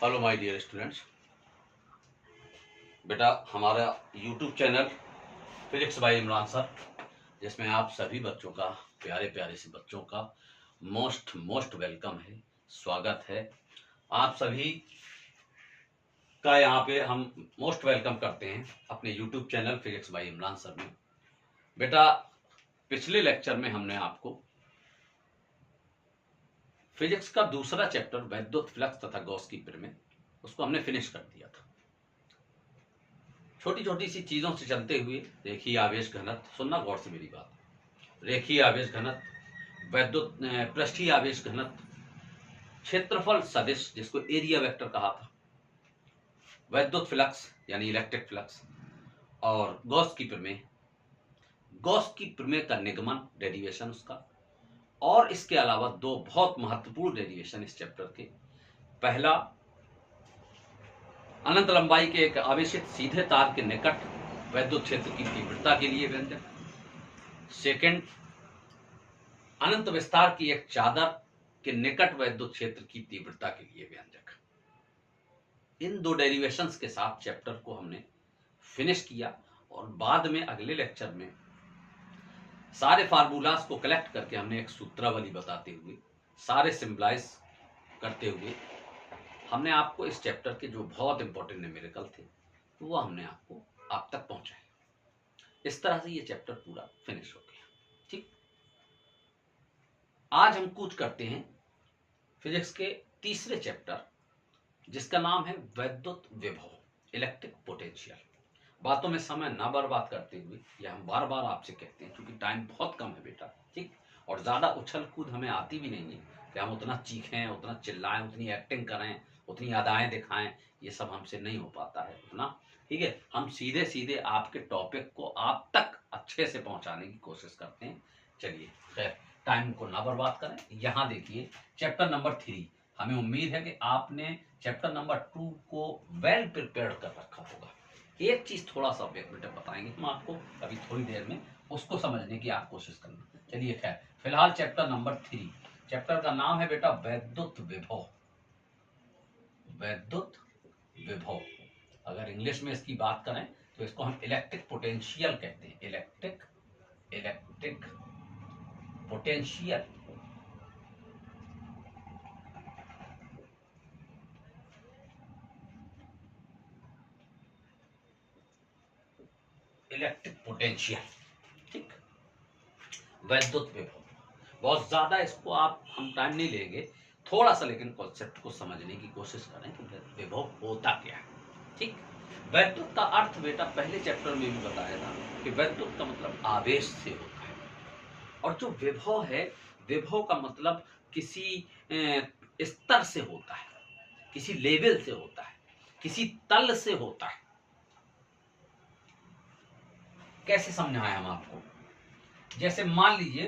Hello my dear students. बेटा, हमारा YouTube channel physics by Imran sir, जिसमें आप सभी बच्चों का, प्यारे प्यारे से बच्चों का मोस्ट वेलकम है, स्वागत है। आप सभी का यहाँ पे हम मोस्ट वेलकम करते हैं अपने YouTube channel physics by Imran sir में। बेटा, पिछले लेक्चर में हमने आपको फिजिक्स का दूसरा चैप्टर वैद्युत फ्लक्स तथा गॉस की प्रमेय, उसको हमने फिनिश कर दिया था। छोटी छोटी सी चीजों से चलते हुए रेखीय आवेश घनत्व, सुनना गौर से मेरी बात, रेखीय आवेश घनत्व, वैद्युत पृष्ठीय आवेश घनत्व, क्षेत्रफल सदिश जिसको एरिया वेक्टर कहा था, वैद्युत फ्लक्स यानी इलेक्ट्रिक फ्लक्स, और गॉस की प्रमेय, गॉस की प्रमेय का निगमन, डेरिवेशन उसका, और इसके अलावा दो बहुत महत्वपूर्ण डेरिवेशन इस चैप्टर के। पहला, अनंत लंबाई के एक आवेशित सीधे तार के निकट वैद्युत क्षेत्र की तीव्रता के लिए व्यंजक। सेकंड, अनंत विस्तार की एक चादर के निकट वैद्युत क्षेत्र की तीव्रता के लिए व्यंजक। इन दो डेरिवेशंस के साथ चैप्टर को हमने फिनिश किया और बाद में अगले लेक्चर में सारे फार्मूलास को कलेक्ट करके हमने एक सूत्रावली बताते हुए, सारे सिंबलाइज करते हुए हमने आपको इस चैप्टर के जो बहुत इंपॉर्टेंट न्यूमेरिकल थे वो हमने आपको आप तक पहुंचाए। इस तरह से ये चैप्टर पूरा फिनिश हो गया। ठीक, आज हम कूच करते हैं फिजिक्स के तीसरे चैप्टर, जिसका नाम है वैद्युत विभव, इलेक्ट्रिक पोटेंशियल। बातों में समय ना बर्बाद करते हुए, यह हम बार बार आपसे कहते हैं क्योंकि टाइम बहुत कम है बेटा, ठीक, और ज्यादा उछल कूद हमें आती भी नहीं है कि हम उतना चीखें, उतना चिल्लाएं, उतनी एक्टिंग करें, उतनी अदाएं दिखाएं, ये सब हमसे नहीं हो पाता है उतना। ठीक है, हम सीधे सीधे आपके टॉपिक को आप तक अच्छे से पहुंचाने की कोशिश करते हैं। चलिए, खैर, टाइम को ना बर्बाद करें। यहाँ देखिए चैप्टर नंबर 3, हमें उम्मीद है कि आपने चैप्टर नंबर 2 को वेल प्रिपेयर्ड कर रखा होगा। एक चीज थोड़ा सा बेटा बताएंगे हम आपको अभी थोड़ी देर में, उसको समझने की आप कोशिश करना। चलिए, खैर, फिलहाल चैप्टर नंबर 3, चैप्टर का नाम है बेटा वैद्युत विभव। वैद्युत विभव, अगर इंग्लिश में इसकी बात करें तो इसको हम इलेक्ट्रिक पोटेंशियल कहते हैं। Electric potential. इलेक्ट्रिक पोटेंशियल, ठीक, वैद्युत विभव। बहुत ज्यादा इसको हम टाइम नहीं लेंगे, थोड़ा सा लेकिन कॉन्सेप्ट को समझने की कोशिश करें कि विभव होता क्या है। ठीक, वैद्युत का अर्थ बेटा पहले चैप्टर में भी बताया था कि वैद्युत का मतलब आवेश से होता है, और जो विभव है, विभव का मतलब किसी स्तर से होता है, किसी लेवल से होता है, किसी तल से होता है। कैसे समझाएं हम आपको? जैसे मान लीजिए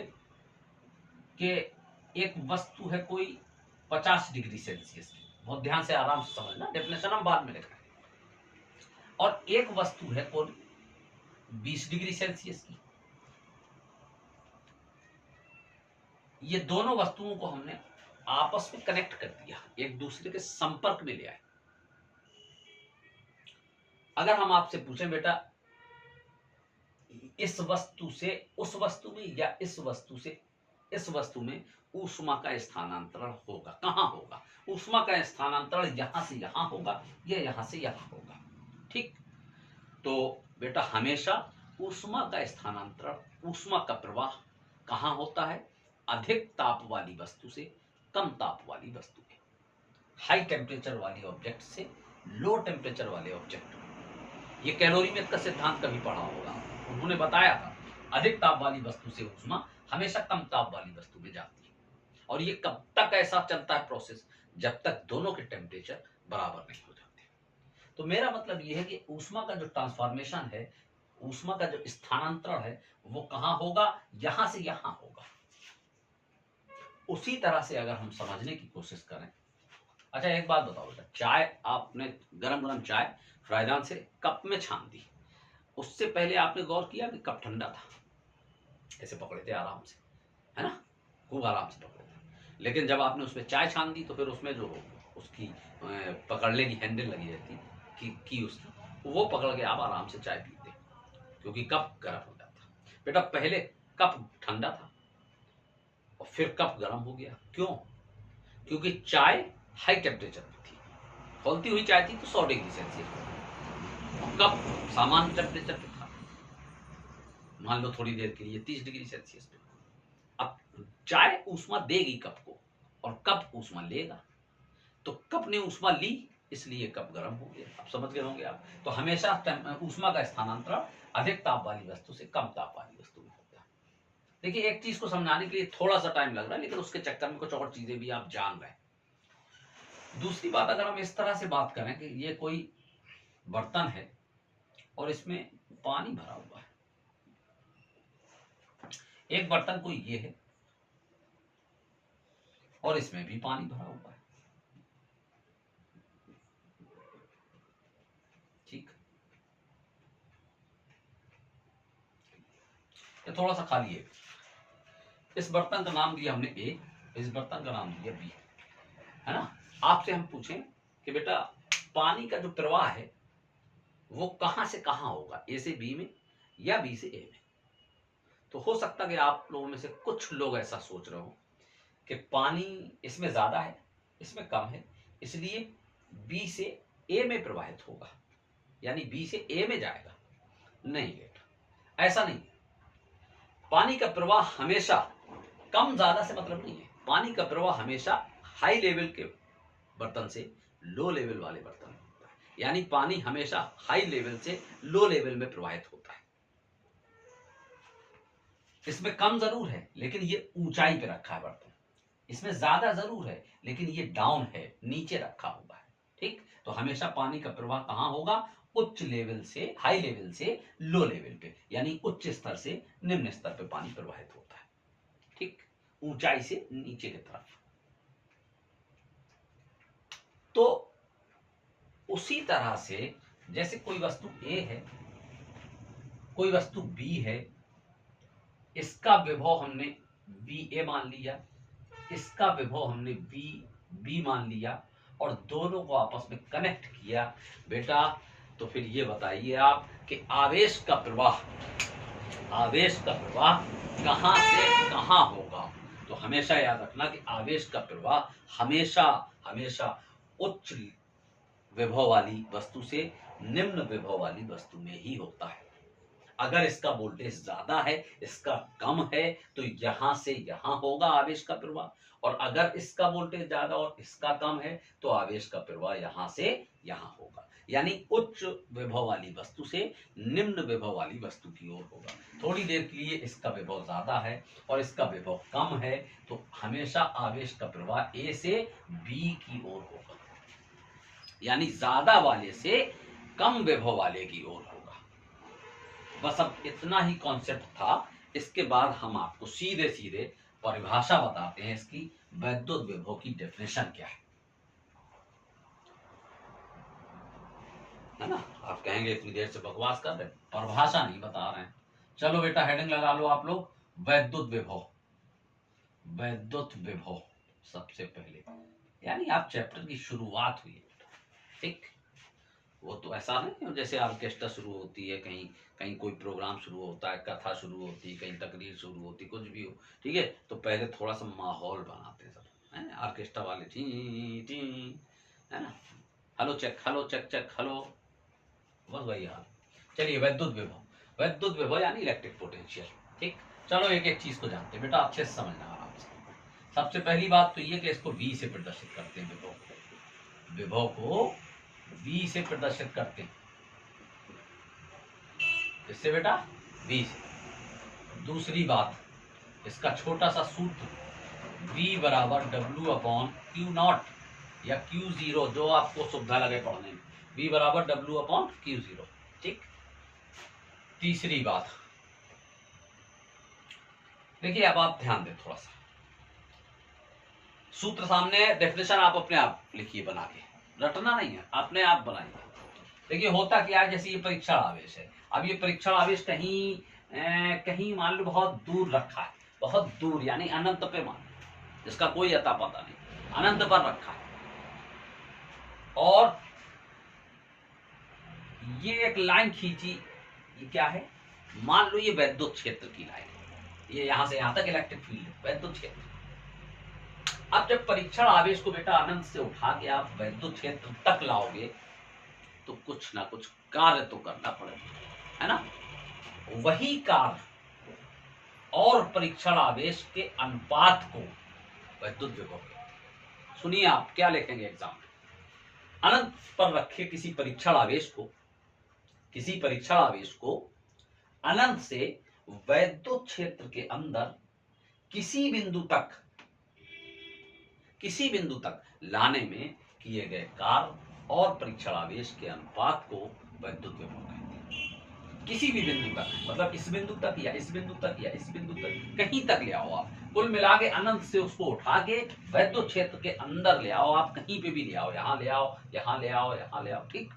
कि एक वस्तु है कोई 50 डिग्री सेल्सियस की, बहुत ध्यान से आराम से समझना, डेफिनेशन हम बाद में लिखेंगे, और एक वस्तु है कोई 20 डिग्री सेल्सियस की। ये दोनों वस्तुओं को हमने आपस में कनेक्ट कर दिया, एक दूसरे के संपर्क में ले आए। अगर हम आपसे पूछें बेटा इस वस्तु से उस वस्तु में या इस वस्तु से इस वस्तु में ऊष्मा का स्थानांतरण होगा, कहां होगा? ऊष्मा का स्थानांतरण यहां से यहां होगा या यहां से यहां होगा। ठीक, तो बेटा हमेशा ऊष्मा का स्थानांतरण, ऊष्मा का प्रवाह कहां होता है? अधिक ताप वाली वस्तु से कम ताप वाली वस्तु में, हाई टेम्परेचर वाले ऑब्जेक्ट से लो टेम्परेचर वाले ऑब्जेक्ट में। ये कैलोरीमेट का सिद्धांत कभी पढ़ा होगा, उन्होंने बताया था अधिक ताप वाली वस्तु से ऊष्मा हमेशा कम ताप वाली वस्तु में जाती है, और ये कब तक ऐसा चलता है प्रोसेस? जब तक दोनों के टेम्परेचर बराबर नहीं हो जाते। तो मेरा मतलब ये है कि ऊष्मा का जो ट्रांसफॉर्मेशन है, ऊष्मा का जो स्थानांतरण है, वो कहां होगा? यहां से यहां होगा। उसी तरह से अगर हम समझने की कोशिश करें, अच्छा एक बात बताओ बेटा, चाय आपने गरम गरम चाय फ्राइदान से कप में छान दी, उससे पहले आपने गौर किया कि कप ठंडा था? ऐसे पकड़े थे आराम से, है ना, खूब आराम से पकड़े थे। लेकिन जब आपने उसमें चाय छान दी तो फिर उसमें जो उसकी पकड़ने की हैंडल लगी रहती की उसकी, वो पकड़ के आप आराम से चाय पीते, क्योंकि कप गर्म हो जाता। बेटा पहले कप ठंडा था और फिर कप गर्म हो गया। क्यों? क्योंकि चाय हाई टेम्परेचर पे थी, खौलती हुई चाय थी तो 100 डिग्री सेल्सियस पे, और कप सामान्य टेम्परेचर पे था, मान लो थोड़ी देर के लिए 30 डिग्री सेल्सियस पे। अब चाय ऊष्मा देगी कप को और कप ऊष्मा लेगा, तो कप ने ऊष्मा ली इसलिए कप गर्म हो गया। अब समझ गए होंगे आप। तो हमेशा ऊष्मा का स्थानांतरण अधिक ताप वाली वस्तु से कम ताप वाली वस्तु में होता है। देखिए एक चीज को समझाने के लिए थोड़ा सा टाइम लग रहा है, लेकिन उसके चक्कर में कुछ और चीजें भी आप जान रहे हैं। दूसरी बात, अगर हम इस तरह से बात करें कि ये कोई बर्तन है और इसमें पानी भरा हुआ है, एक बर्तन कोई ये है और इसमें भी पानी भरा हुआ है, ठीक, ये थोड़ा सा खाली है। इस बर्तन का नाम दिया हमने ए, इस बर्तन का नाम दिया बी, है ना। आपसे हम पूछें कि बेटा पानी का जो प्रवाह है वो कहां से कहां होगा, ए से बी में या बी से ए में। तो हो सकता है कि आप लोगों में से कुछ लोग ऐसा सोच रहे हो कि पानी इसमें ज्यादा है इसमें कम है, इसलिए बी से ए में प्रवाहित होगा, यानी बी से ए में जाएगा। नहीं बेटा, ऐसा नहीं। पानी का प्रवाह हमेशा कम ज्यादा से मतलब नहीं है। पानी का प्रवाह हमेशा हाई लेवल के बर्तन से लो लेवल वाले बर्तन में होता है, यानी पानी हमेशा हाई लेवल से लो लेवल में प्रवाहित होता है। इसमें कम जरूर है लेकिन ये ऊंचाई पे रखा है बर्तन, इसमें ज्यादा जरूर है लेकिन ये डाउन है, नीचे रखा हुआ है, ठीक। तो हमेशा पानी का प्रवाह कहां होगा, उच्च लेवल से हाई लेवल से लो लेवल पे, यानी उच्च स्तर से निम्न स्तर पे पानी प्रवाहित होता है, ठीक, ऊंचाई से नीचे की तरफ। तो उसी तरह से जैसे कोई वस्तु ए है, कोई वस्तु बी है, इसका विभव हमने बी ए मान लिया, इसका विभव हमने बी बी मान लिया और दोनों को आपस में कनेक्ट किया बेटा। तो फिर ये बताइए आप कि आवेश का प्रवाह कहां से कहां होगा। तो हमेशा याद रखना कि आवेश का प्रवाह हमेशा हमेशा उच्च विभव वाली वस्तु से निम्न विभव वाली वस्तु में ही होता है। अगर इसका वोल्टेज ज्यादा है इसका कम है तो यहां से यहां होगा आवेश का प्रवाह, और अगर इसका वोल्टेज ज्यादा और इसका कम है तो आवेश का प्रवाह यहां से यहां होगा, यानी उच्च विभव वाली वस्तु से निम्न विभव वाली वस्तु की ओर होगा। थोड़ी देर के लिए इसका विभव ज्यादा है और इसका विभव कम है तो हमेशा आवेश का प्रवाह ए से बी की ओर होगा, यानी ज्यादा वाले से कम विभव वाले की ओर होगा। बस अब इतना ही कॉन्सेप्ट था। इसके बाद हम आपको सीधे सीधे परिभाषा बताते हैं इसकी, वैद्युत विभव की डेफिनेशन क्या है ना। आप कहेंगे इतनी देर से बकवास कर रहे, परिभाषा नहीं बता रहे हैं। चलो बेटा हेडिंग लगा लो आप लोग, वैद्युत विभव। वैद्युत विभव सबसे पहले, यानी आप चैप्टर की शुरुआत हुई है, ठीक। वो तो ऐसा नहीं जैसे ऑर्केस्ट्रा शुरू होती है, कहीं कहीं कोई प्रोग्राम शुरू होता है, कथा शुरू होती है, कहीं तकरीर शुरू होती है, कुछ भी हो, ठीक है। तो पहले थोड़ा सा माहौल बनाते हैं सब, है ऑर्केस्ट्रा वाले, टी टी, है ना, hello check hello check check hello, बस वही हाल। चलिए वैद्युत विभव यानी इलेक्ट्रिक पोटेंशियल, ठीक। चलो एक एक चीज को जानते हैं बेटा, अच्छे से समझना आराम से। सबसे पहली बात तो ये कि इसको V से प्रदर्शित करते हैं, विभव को V से प्रदर्शित करते हैं, इससे बेटा V से। दूसरी बात, इसका छोटा सा सूत्र V बराबर W अपॉन Q नॉट या Q0, जो आपको सुविधा लगे पढ़ने में, V बराबर W अपॉन Q0, ठीक। तीसरी बात देखिए, अब आप ध्यान दें थोड़ा सा, सूत्र सामने, डेफिनेशन आप अपने आप लिखिए बना के, रटना नहीं है, अपने आप बनाइए। देखिए होता क्या है, जैसे ये परीक्षण आवेश है, अब ये परीक्षण आवेश कहीं कहीं मान लो बहुत दूर रखा है, बहुत दूर यानी अनंत पे मान लो, जिसका कोई अता पता नहीं, अनंत पर रखा है, और ये एक लाइन खींची, ये क्या है, मान लो ये वैद्युत क्षेत्र की लाइन है, ये यहां से यहां तक इलेक्ट्रिक फील्ड है, वैद्युत क्षेत्र। अब जब परीक्षण आवेश को बेटा अनंत से उठा के आप वैद्युत क्षेत्र तक लाओगे तो कुछ ना कुछ कार्य तो करना पड़ेगा, है ना। वही कार्य और परीक्षण आवेश के अनुपात को वैद्युत विभव कहते हैं। सुनिए आप क्या लिखेंगे एग्जाम में, अनंत पर रखे किसी परीक्षण आवेश को अनंत से वैद्युत क्षेत्र के अंदर किसी बिंदु तक लाने में किए गए कार्य और परीक्षण आवेश के अनुपात को वैद्युत विभव कहते हैं। किसी भी बिंदु तक, मतलब इस बिंदु तक या इस बिंदु तक या इस बिंदु तक, कहीं तक ले आओ आप, कुल मिला के अनंत से उसको उठा के वैद्युत क्षेत्र के अंदर ले आओ, आप कहीं पे भी ले आओ, यहां ले आओ, यहां ले आओ, यहां ले आओ, ठीक।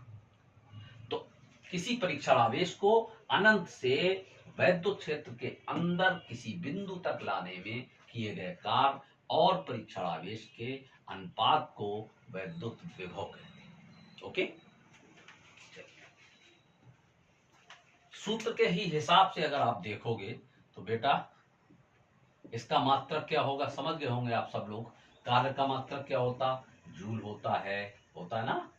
तो किसी परीक्षण आवेश को अनंत से वैद्युत क्षेत्र के अंदर किसी बिंदु तक लाने में किए गए कार्य और परीक्षण आवेश के अनुपात को वैद्युत विभव कहते हैं। ओके, सूत्र के ही हिसाब से अगर आप देखोगे तो बेटा इसका मात्रक क्या होगा, समझ गए होंगे आप सब लोग। कार्य का मात्रक क्या होता, जूल होता है ना,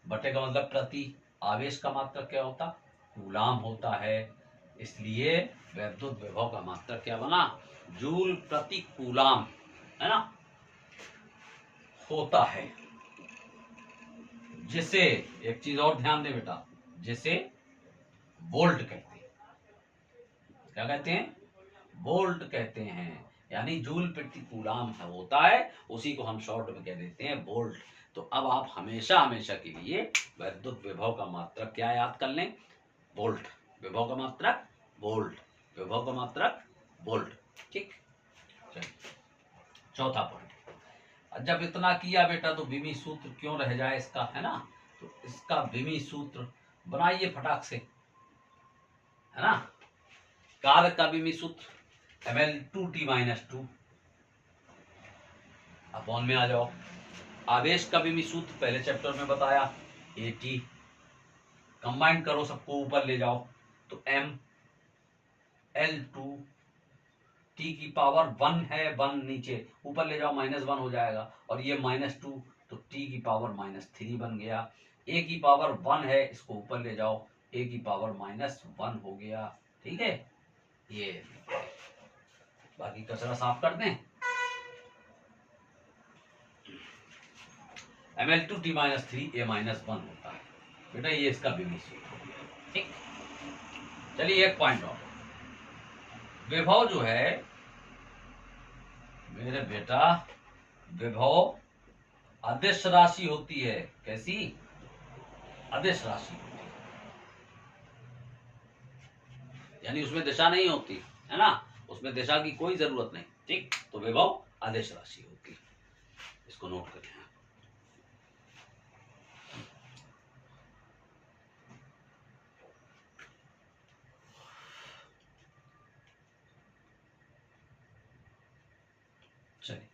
बटे का मतलब प्रति। आवेश का मात्रक क्या होता, कूलाम होता है। इसलिए वैद्युत विभव का मात्रक क्या बना, जूल प्रति कूलाम, है ना, होता है। जिसे एक चीज और ध्यान दे बेटा, जिसे वोल्ट कहते हैं। क्या कहते हैं, वोल्ट कहते हैं, यानी जूल प्रति कूलाम होता है, उसी को हम शॉर्ट में कह देते हैं वोल्ट। तो अब आप हमेशा हमेशा के लिए वैद्युत विभव का मात्रक क्या याद कर लें, वोल्ट। विभव का मात्रक वोल्ट, विभव का मात्रक वोल्ट, ठीक। चलिए चौथा पॉइंट, जब इतना किया बेटा तो विमी सूत्र क्यों रह जाए इसका, है ना। तो इसका विमी सूत्र बनाइए फटाक से, है ना। कार्य का विमी सूत्र ml2t-2 अपॉन में आ जाओ। आवेश का विमी सूत्र पहले चैप्टर में बताया, AT। कंबाइन करो, सबको ऊपर ले जाओ तो ml2 t की पावर 1 है, 1 नीचे, ऊपर ले जाओ -1 हो जाएगा, और ये -2 तो t की पावर -3 बन गया। a की पावर 1 है, इसको ऊपर ले जाओ, a की पावर -1 हो गया, ठीक है। ये बाकी कचरा साफ कर दें। ml2t-3 a-1 होता है बेटा, ये इसका विमी सूत्र हो गया, ठीक। चलिए एक पॉइंट और, विभव जो है मेरे बेटा, विभव अदिश राशि होती है। कैसी, अदिश राशि होती है, यानी उसमें दिशा नहीं होती, है ना, उसमें दिशा की कोई जरूरत नहीं, ठीक। तो विभव अदिश राशि होती है, इसको नोट कर लें। चलिए,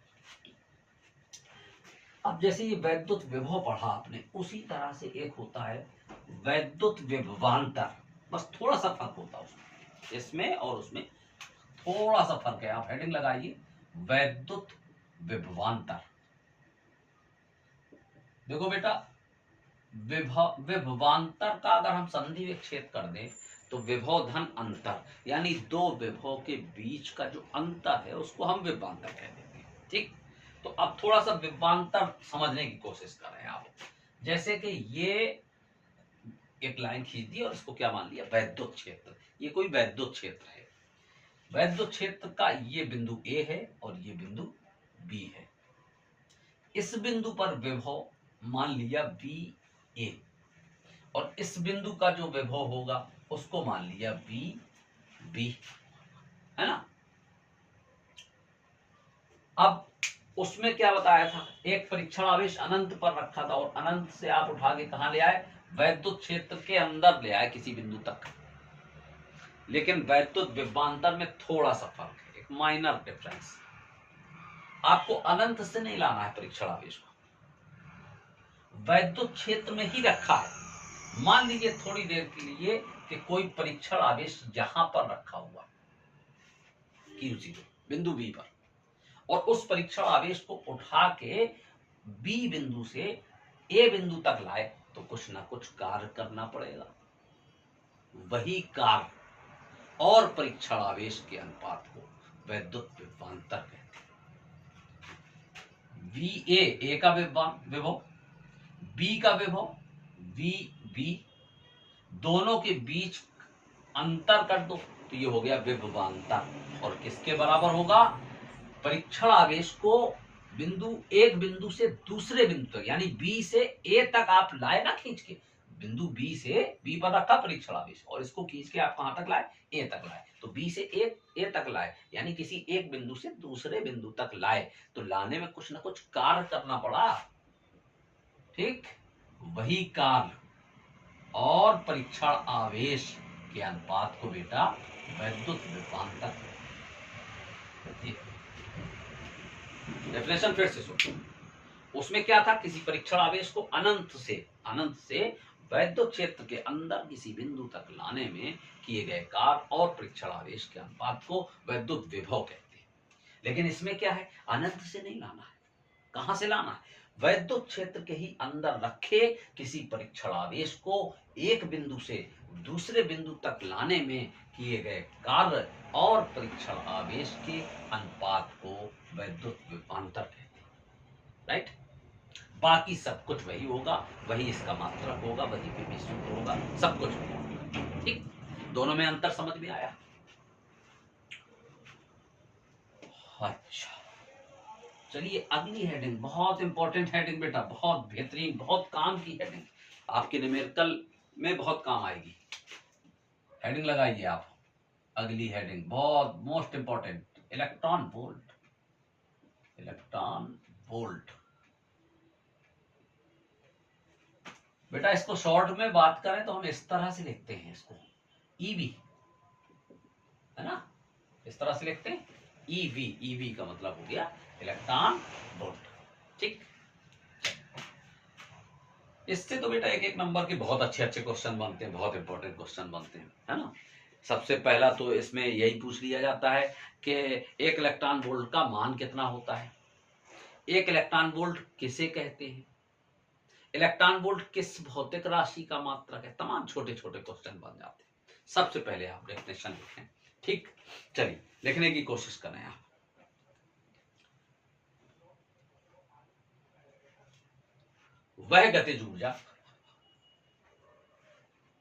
अब जैसे ये वैद्युत विभव पढ़ा आपने, उसी तरह से एक होता है वैद्युत विभवांतर, बस थोड़ा सा फर्क होता है उसमें, इसमें और उसमें थोड़ा सा फर्क है। आप हेडिंग लगाइए, वैद्युत विभवांतर। देखो बेटा, विभवांतर का अगर हम संधि विच्छेद कर दें तो विभव धन अंतर, यानी दो विभव के बीच का जो अंतर है उसको हम विभवांतर कह देते हैं, ठीक। तो अब थोड़ा सा विभवांतर समझने की कोशिश कर रहे हैं आप। जैसे कि ये एक लाइन खींच दी और इसको क्या मान लिया, वैद्युत क्षेत्र। ये कोई वैद्युत क्षेत्र है, वैद्युत क्षेत्र का ये बिंदु A है और ये बिंदु B है। इस बिंदु पर विभव मान लिया VA, और इस बिंदु का जो विभव होगा उसको मान लिया VB, है ना। अब उसमें क्या बताया था, एक परीक्षण आवेश अनंत पर रखा था और अनंत से आप उठा के कहां ले आए, वैद्युत क्षेत्र के अंदर ले आए किसी बिंदु तक। लेकिन वैद्युत विभवांतर में थोड़ा सा फर्क है, एक माइनर डिफरेंस। आपको अनंत से नहीं लाना है परीक्षण आवेश को, वैद्युत क्षेत्र में ही रखा है। मान लीजिए थोड़ी देर के लिए कि कोई परीक्षण आवेश यहां पर रखा हुआ Q0 बिंदु बी पर, और उस परीक्षण आवेश को उठा के बी बिंदु से ए बिंदु तक लाए, तो कुछ ना कुछ कार्य करना पड़ेगा। वही कार्य और परीक्षण आवेश के अनुपात को वैद्युत विभवांतर कहते हैं। ए का विभव, बी का विभव, बी, दोनों के बीच अंतर कर दो तो ये हो गया विभवांतर। और किसके बराबर होगा? परीक्षण आवेश को एक बिंदु से दूसरे बिंदु तक, यानी बी से ए तक आप लाए ना खींच के, बिंदु बी से बी पर रखा परीक्षण आवेश और इसको खींच के आप कहां तक लाए? ए तक लाए। तो बी से ए तक लाए, यानी किसी एक बिंदु से दूसरे बिंदु तक लाए, तो लाने में कुछ ना कुछ कार्य करना पड़ा। ठीक, वही कार्य और परीक्षण आवेश के अनुपात को बेटा वैद्युत विभवांतर। डेफिनेशन फिर से सुनो। उसमें क्या था? किसी परीक्षण आवेश को अनंत से वैद्युत क्षेत्र के अंदर किसी बिंदु तक लाने में किए गए कार्य और परीक्षण आवेश के अनुपात को वैद्युत विभव कहते हैं। लेकिन इसमें क्या है? अनंत से नहीं लाना है। कहां से लाना है? वैद्युत क्षेत्र के ही अंदर रखे किसी परीक्षण आवेश को एक बिंदु से दूसरे बिंदु तक लाने में किए गए कार्य और परीक्षण आवेश के अनुपात को वैद्युत विभवांतर कहते हैं। राइट? बाकी सब कुछ वही होगा, वही इसका मात्रक होगा, वही पीवी सूत्र होगा, सब कुछ होगा। ठीक, दोनों में अंतर समझ में आया? अच्छा, चलिए अगली हेडिंग, बहुत इंपॉर्टेंट हेडिंग बेटा, बहुत बेहतरीन, बहुत काम की हेडिंग, आपके न्यूमेरिकल में बहुत काम आएगी। हेडिंग लगाइए आप, अगली हेडिंग बहुत most important, electron volt. Electron volt बेटा, इसको शॉर्ट में बात करें तो हम इस तरह से लिखते हैं इसको, ईवी, है ना? इस तरह से लिखते हैं ईवी। ईवी का मतलब हो गया इलेक्ट्रॉन वोल्ट। ठीक, इससे तो बेटा एक एक नंबर के बहुत अच्छे अच्छे क्वेश्चन बनते हैं, बहुत इंपॉर्टेंट क्वेश्चन बनते हैं, है ना? सबसे पहला तो इसमें यही पूछ लिया जाता है कि एक इलेक्ट्रॉन वोल्ट का मान कितना होता है, एक इलेक्ट्रॉन वोल्ट किसे कहते हैं, इलेक्ट्रॉन वोल्ट किस भौतिक राशि का मात्रक है। तमाम छोटे छोटे क्वेश्चन बन जाते हैं। सबसे पहले आप डेफिनेशन लिखें। ठीक, चलिए लिखने की कोशिश करें आप। वह गतिज ऊर्जा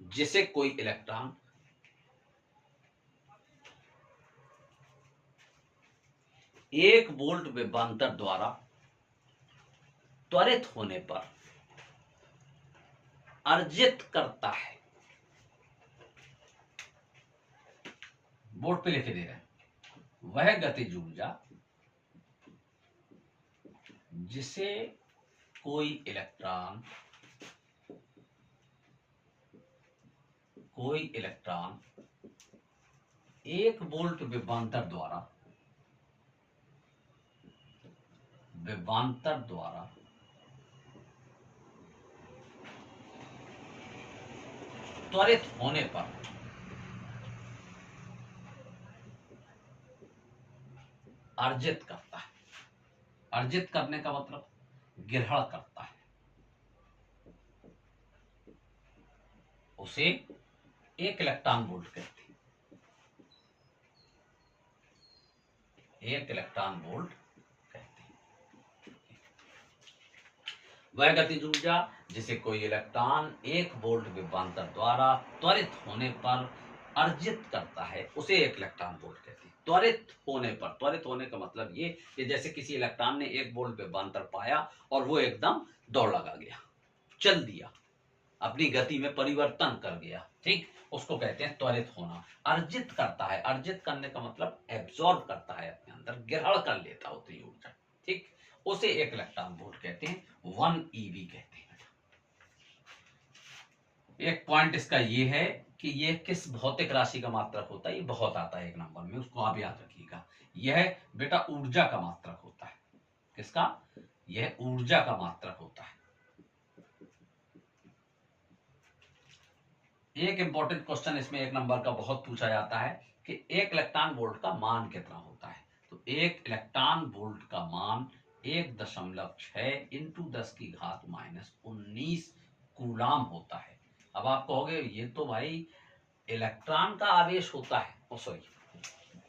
जिसे कोई इलेक्ट्रॉन एक वोल्ट विभवांतर द्वारा त्वरित होने पर अर्जित करता है। बोर्ड पे लिखे दे रहे हैं, वह गतिज ऊर्जा जिसे कोई इलेक्ट्रॉन एक वोल्ट विभवांतर द्वारा त्वरित होने पर अर्जित करता है। अर्जित करने का मतलब ग्रहण करता है, उसे एक इलेक्ट्रॉन वोल्ट कहते हैं। एक इलेक्ट्रॉन वोल्ट कहते हैं वह गतिज ऊर्जा जिसे कोई इलेक्ट्रॉन एक वोल्ट विभवांतर द्वारा त्वरित होने पर अर्जित करता है, उसे एक इलेक्ट्रॉन वोल्ट कहते हैं। त्वरित होने का मतलब ये कि जैसे किसी इलेक्ट्रॉन ने एक वोल्ट विभवांतर पाया और वो एकदम दौड़ लगा गया, चल दिया, अपनी गति में परिवर्तन कर गया। ठीक, उसको कहते हैं त्वरित होना। अर्जित करता है, अर्जित करने का मतलब एब्जॉर्ब करता है, अपने अंदर ग्रहण कर लेता होती ऊर्जा। ठीक, उसे एक इलेक्ट्रॉन वोल्ट कहते हैं, 1 eV कहते हैं। एक पॉइंट इसका ये है कि ये किस भौतिक राशि का मात्रक होता है, ये बहुत आता है एक नंबर में, उसको आप याद रखिएगा। यह बेटा ऊर्जा का मात्रक होता है। किसका? यह ऊर्जा का मात्रक होता है। एक इंपॉर्टेंट क्वेश्चन इसमें 1 नंबर का बहुत पूछा जाता है कि 1 इलेक्ट्रॉन वोल्ट का मान कितना होता है। तो 1 इलेक्ट्रॉन वोल्ट का मान 1.6 इंटू 10 की घात -19 कूलाम होता है। अब आप कहोगे ये तो भाई इलेक्ट्रॉन का आवेश होता है, सॉरी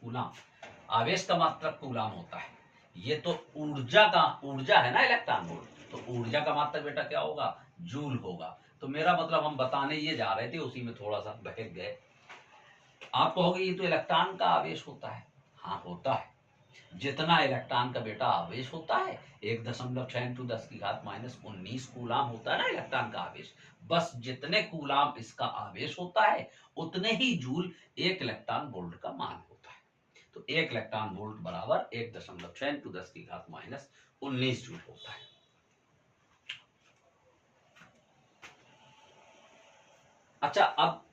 कूलाम, आवेश का मात्रक कूलाम होता है। ये तो ऊर्जा है ना इलेक्ट्रॉन वोल्ट, तो ऊर्जा का मात्रक बेटा क्या होगा, जूल होगा। तो मेरा मतलब हम बताने ये जा रहे थे, उसी में थोड़ा सा बहक गए। आप कहोगे ये तो इलेक्ट्रॉन का आवेश होता है। हाँ होता है, जितना इलेक्ट्रॉन का बेटा आवेश होता है 1.6 इंटू 10 की घात -19 कूलाम होता है ना इलेक्ट्रॉन का आवेश, बस जितने कूलाम इसका आवेश होता है उतने ही जूल 1 इलेक्ट्रॉन वोल्ट का मान होता है। तो 1 इलेक्ट्रॉन वोल्ट बराबर 1.6 इंटू 10 की घात -19 जूल होता है। अच्छा, अब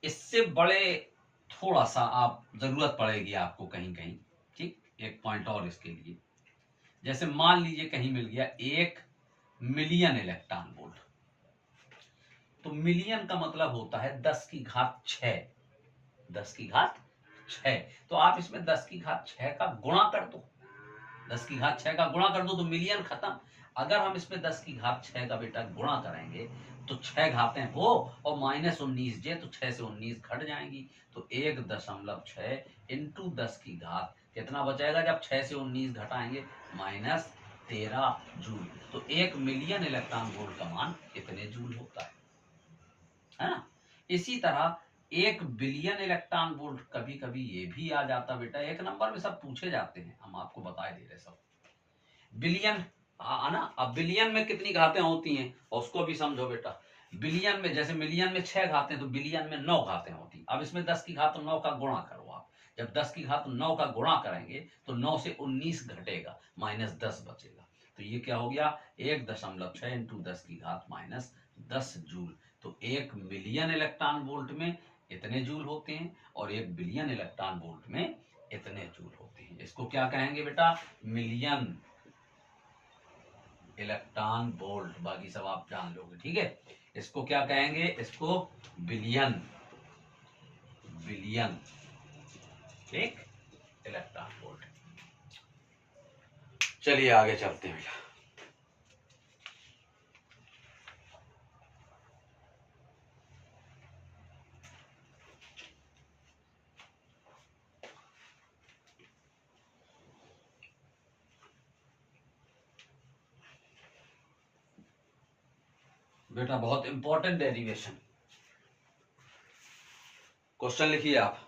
इससे बड़े थोड़ा सा आप जरूरत पड़ेगी आपको कहीं कहीं, ठीक, एक पॉइंट और इसके लिए। जैसे मान लीजिए कहीं मिल गया 1 मिलियन इलेक्ट्रॉन वोल्ट, तो मिलियन का मतलब होता है 10 की घात 6, 10 की घात 6। तो आप इसमें 10 की घात 6 का गुणा कर दो, 10 की घात 6 का गुणा कर दो तो मिलियन खत्म। अगर हम इसमें 10 की घात 6 का बेटा गुणा करेंगे तो 6 घातें हो और -19 जे, तो 6 से 19 घट जाएंगी। तो 1.6 इंटू 10 की घात कितना बचेगा जब 6 से 19 घटाएंगे, -13 जूल। तो 1 मिलियन इलेक्ट्रॉन वोल्ट का मान कितने जूल होता है ना। इसी तरह 1 बिलियन इलेक्ट्रॉन वोल्ट, कभी कभी ये भी आ जाता बेटा, 1 नंबर में सब पूछे जाते हैं, हम आपको बता दे रहे सब। बिलियन ना, अब बिलियन में कितनी घातें होती हैं और उसको भी समझो बेटा। बिलियन में, जैसे मिलियन में 6 घातें, तो बिलियन में 9 घातें होती। अब इसमें 10 की घात 9 का गुणा करो आप। जब 10 की घात 9 का गुणा करेंगे तो 9 से 19 घटेगा, -10 बचेगा। तो ये क्या हो गया, 1.6 इंटू 10 की घात -10 जूल। तो 1 मिलियन इलेक्ट्रॉन वोल्ट में इतने जूल होते हैं और 1 बिलियन इलेक्ट्रॉन वोल्ट में इतने जूल होते हैं। इसको क्या कहेंगे बेटा, मिलियन इलेक्ट्रॉन वोल्ट, बाकी सब आप जान लोगे, ठीक है। इसको क्या कहेंगे, इसको बिलियन, बिलियन एक इलेक्ट्रॉन वोल्ट। चलिए आगे चलते हैं बेटा। बेटा बहुत इंपॉर्टेंट डेरिवेशन, क्वेश्चन लिखिए आप।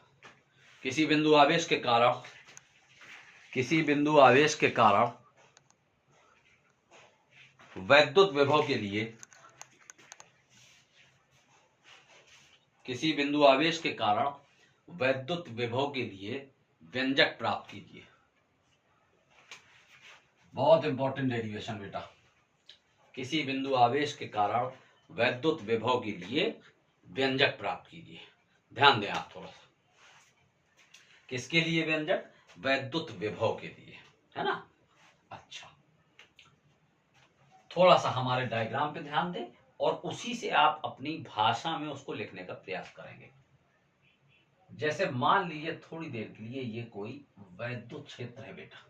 किसी बिंदु आवेश के कारण, किसी बिंदु आवेश के कारण वैद्युत विभव के लिए, किसी बिंदु आवेश के कारण वैद्युत विभव के लिए व्यंजक प्राप्त कीजिए। बहुत इंपॉर्टेंट डेरिवेशन बेटा। किसी बिंदु आवेश के कारण वैद्युत विभव के लिए व्यंजक प्राप्त कीजिए। ध्यान दें आप थोड़ा सा, किसके लिए व्यंजक, वैद्युत विभव के लिए, है ना। अच्छा, थोड़ा सा हमारे डायग्राम पे ध्यान दें और उसी से आप अपनी भाषा में उसको लिखने का प्रयास करेंगे। जैसे मान लीजिए थोड़ी देर के लिए ये कोई वैद्युत क्षेत्र है बेटा।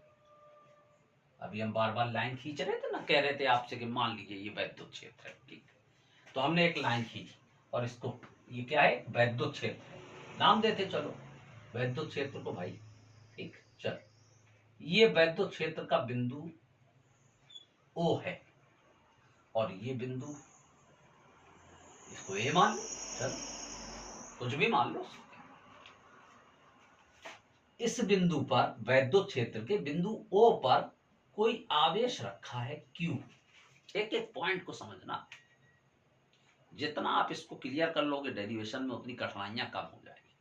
अभी हम बार बार लाइन खींच रहे थे ना, कह रहे थे आपसे कि मान लीजिए ये वैद्युत क्षेत्र है, ठीक। तो हमने एक लाइन खींची और इसको, ये क्या है, वैद्युत क्षेत्र है, नाम देते चलो वैद्युत क्षेत्र को भाई, ठीक। चल, ये वैद्युत क्षेत्र का बिंदु ओ है और ये बिंदु, इसको ए मान लो, चल कुछ भी मान लो। इस बिंदु पर, वैद्युत क्षेत्र के बिंदु ओ पर कोई आवेश रखा है Q। एक एक पॉइंट को समझना, जितना आप इसको क्लियर कर लोगे डेरिवेशन में उतनी कठिनाइयां कम हो जाएगी।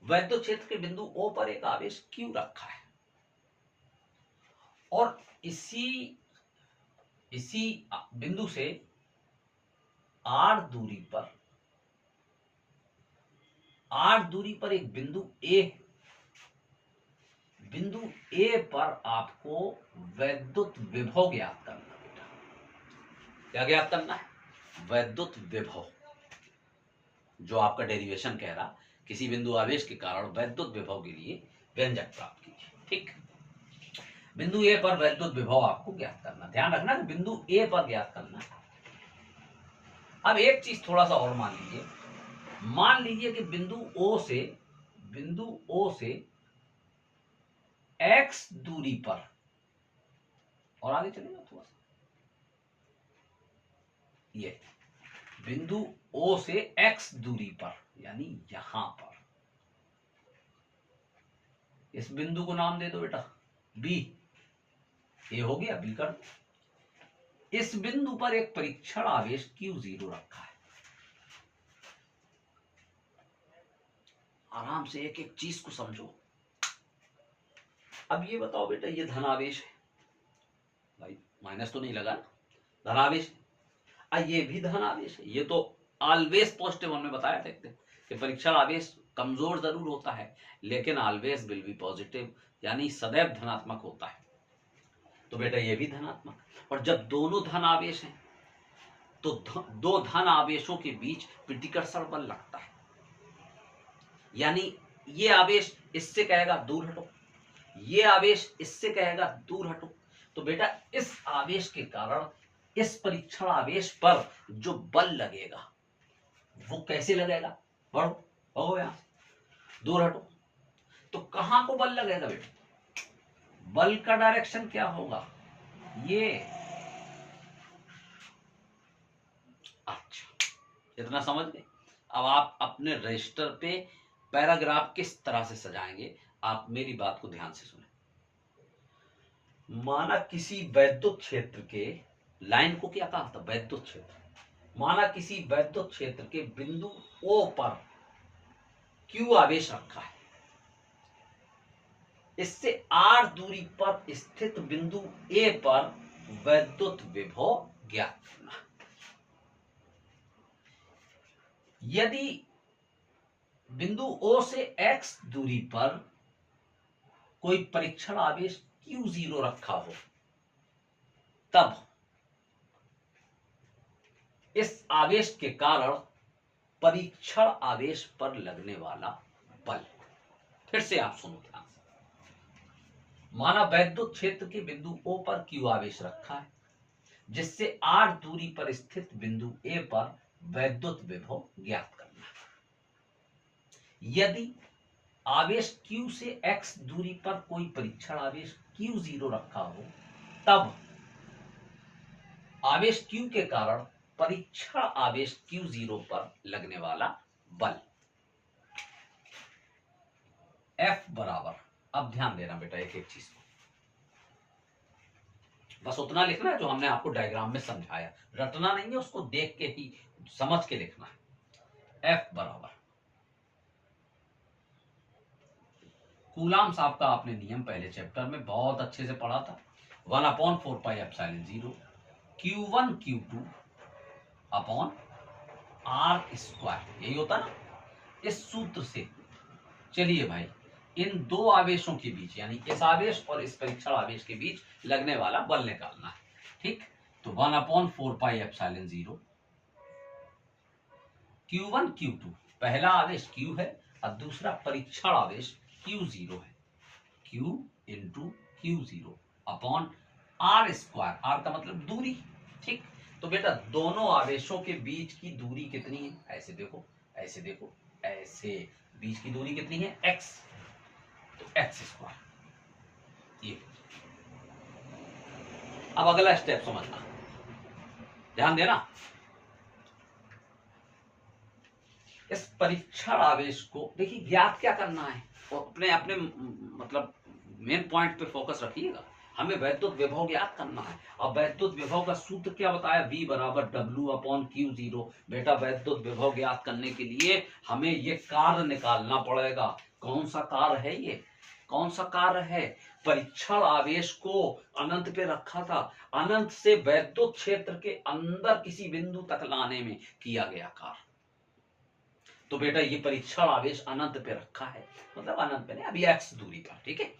वैद्युत क्षेत्र के बिंदु O पर एक आवेश Q रखा है और इसी बिंदु से R दूरी पर एक बिंदु A है। बिंदु A पर आपको वैद्युत विभव ज्ञात करना बेटा। क्या ज्ञात करना है, वैद्युत विभव। जो आपका डेरिवेशन कह रहा, किसी बिंदु आवेश के कारण वैद्युत विभव के लिए व्यंजक प्राप्त कीजिए। ठीक, बिंदु ए पर वैद्युत विभव आपको ज्ञात करना, ध्यान रखना कि बिंदु ए पर ज्ञात करना। अब एक चीज थोड़ा सा और मान लीजिए कि बिंदु ओ से x दूरी पर, और आगे चलेगा थोड़ा सा, ये बिंदु O से x दूरी पर, यानी यहां पर, इस बिंदु को नाम दे दो बेटा B, ये हो गया, B कर दो। इस बिंदु पर एक परीक्षण आवेश Q0 रखा है। आराम से एक एक चीज को समझो। अब ये बताओ बेटा, ये धनावेश है भाई, माइनस तो नहीं लगा ना, धनावेश। ये भी धनावेश है, ये तो ऑलवेज पॉजिटिव, हमने बताया था कि परीक्षण आवेश कमजोर जरूर होता है लेकिन ऑलवेज विल बी पॉजिटिव, यानी सदैव धनात्मक होता है। तो बेटा ये भी धनात्मक, और जब दोनों धन आवेश हैं तो दो धन आवेशों के बीच प्रतिकर्षण बल लगता है, यानी ये आवेश इससे कहेगा दूर हटो, ये आवेश इससे कहेगा दूर हटो। तो बेटा इस आवेश के कारण इस परीक्षण आवेश पर जो बल लगेगा वो कैसे लगेगा, बढ़ो यहां से, दूर हटो। तो कहां को बल लगेगा बेटा, बल का डायरेक्शन क्या होगा, ये। अच्छा, इतना समझ गए। अब आप अपने रजिस्टर पे पैराग्राफ किस तरह से सजाएंगे, आप मेरी बात को ध्यान से सुने। माना किसी वैद्युत क्षेत्र के, लाइन को क्या कहा था, वैद्युत क्षेत्र। माना किसी वैद्युत क्षेत्र के बिंदु O पर Q आवेश रखा है, इससे R दूरी पर स्थित बिंदु A पर वैद्युत विभव ज्ञात करना। यदि बिंदु O से X दूरी पर कोई परीक्षण आवेश Q0 रखा हो, तब इस आवेश के कारण परीक्षण आवेश पर लगने वाला बल। फिर से आप सुनो ध्यान से। माना वैद्युत क्षेत्र के बिंदु O पर Q आवेश रखा है, जिससे R दूरी पर स्थित बिंदु A पर वैद्युत विभव ज्ञात करना। यदि आवेश Q से X दूरी पर कोई परीक्षण आवेश Q0 रखा हो, तब आवेश Q के कारण परीक्षण आवेश Q0 पर लगने वाला बल F बराबर, अब ध्यान देना बेटा एक एक चीज को, बस उतना लिखना है जो हमने आपको डायग्राम में समझाया, रटना नहीं है, उसको देख के ही समझ के लिखना है। F बराबर कूलाम साहब का आपने नियम पहले चैप्टर में बहुत अच्छे से पढ़ा था, 1/4πε0 Q1 Q2 अपॉन R², यही होता ना इस सूत्र से। चलिए भाई, इन दो आवेशों के बीच, यानी इस आवेश और इस परीक्षण आवेश के बीच लगने वाला बल निकालना है। ठीक, तो 1/4πε0 Q1 Q2, पहला आवेश Q है और दूसरा परीक्षण आवेश Q0 है, Q into Q0 upon R², R का मतलब दूरी। ठीक, तो बेटा दोनों आवेशों के बीच की दूरी कितनी है, ऐसे देखो, ऐसे देखो, ऐसे, बीच की दूरी कितनी है, x, तो x²। ये अब अगला स्टेप समझना, ध्यान देना। इस परीक्षण आवेश को देखिए ज्ञात क्या करना है, और अपने अपने मतलब मेन पॉइंट पे फोकस रखिएगा। हमें वैद्युत विभव ज्ञात करना है। अब वैद्युत विभव का सूत्र क्या बताया, V बराबर W/Q0। बेटा वैद्युत विभव ज्ञात करने के लिए हमें ये कार्य निकालना पड़ेगा। कौन सा कार्य है ये, कौन सा कार्य है, परीक्षण आवेश को अनंत पे रखा था, अनंत से वैद्युत क्षेत्र के अंदर किसी बिंदु तक लाने में किया गया कार्य। तो बेटा ये परीक्षण आवेश अनंत पे रखा है, मतलब अनंत पे नहीं, अभी x दूरी पर। ठीक है,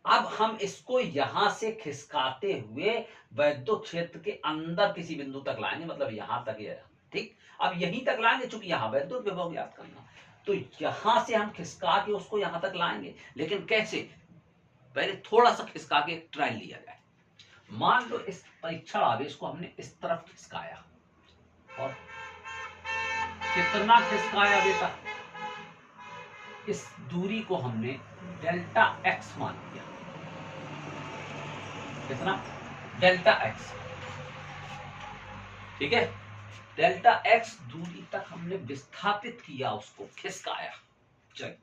अब हम इसको यहां से खिसकाते हुए वैद्युत क्षेत्र के अंदर किसी बिंदु तक लाएंगे, मतलब यहां तक ठीक, अब यहीं तक लाएंगे, चूंकि यहाँ वैद्युत विभव ज्ञात करना, तो यहां से हम खिसका के उसको यहां तक लाएंगे। लेकिन कैसे, पहले थोड़ा सा खिसका के ट्रायल लिया जाए। मान लो इस परीक्षण आवेश को हमने इस तरफ खिसकाया, और कितना खिसकाया बेटा, इस दूरी को हमने डेल्टा एक्स मान लिया। कितना, डेल्टा एक्स, ठीक है। डेल्टा एक्स दूरी तक हमने विस्थापित किया, उसको खिसकाया। चलिए,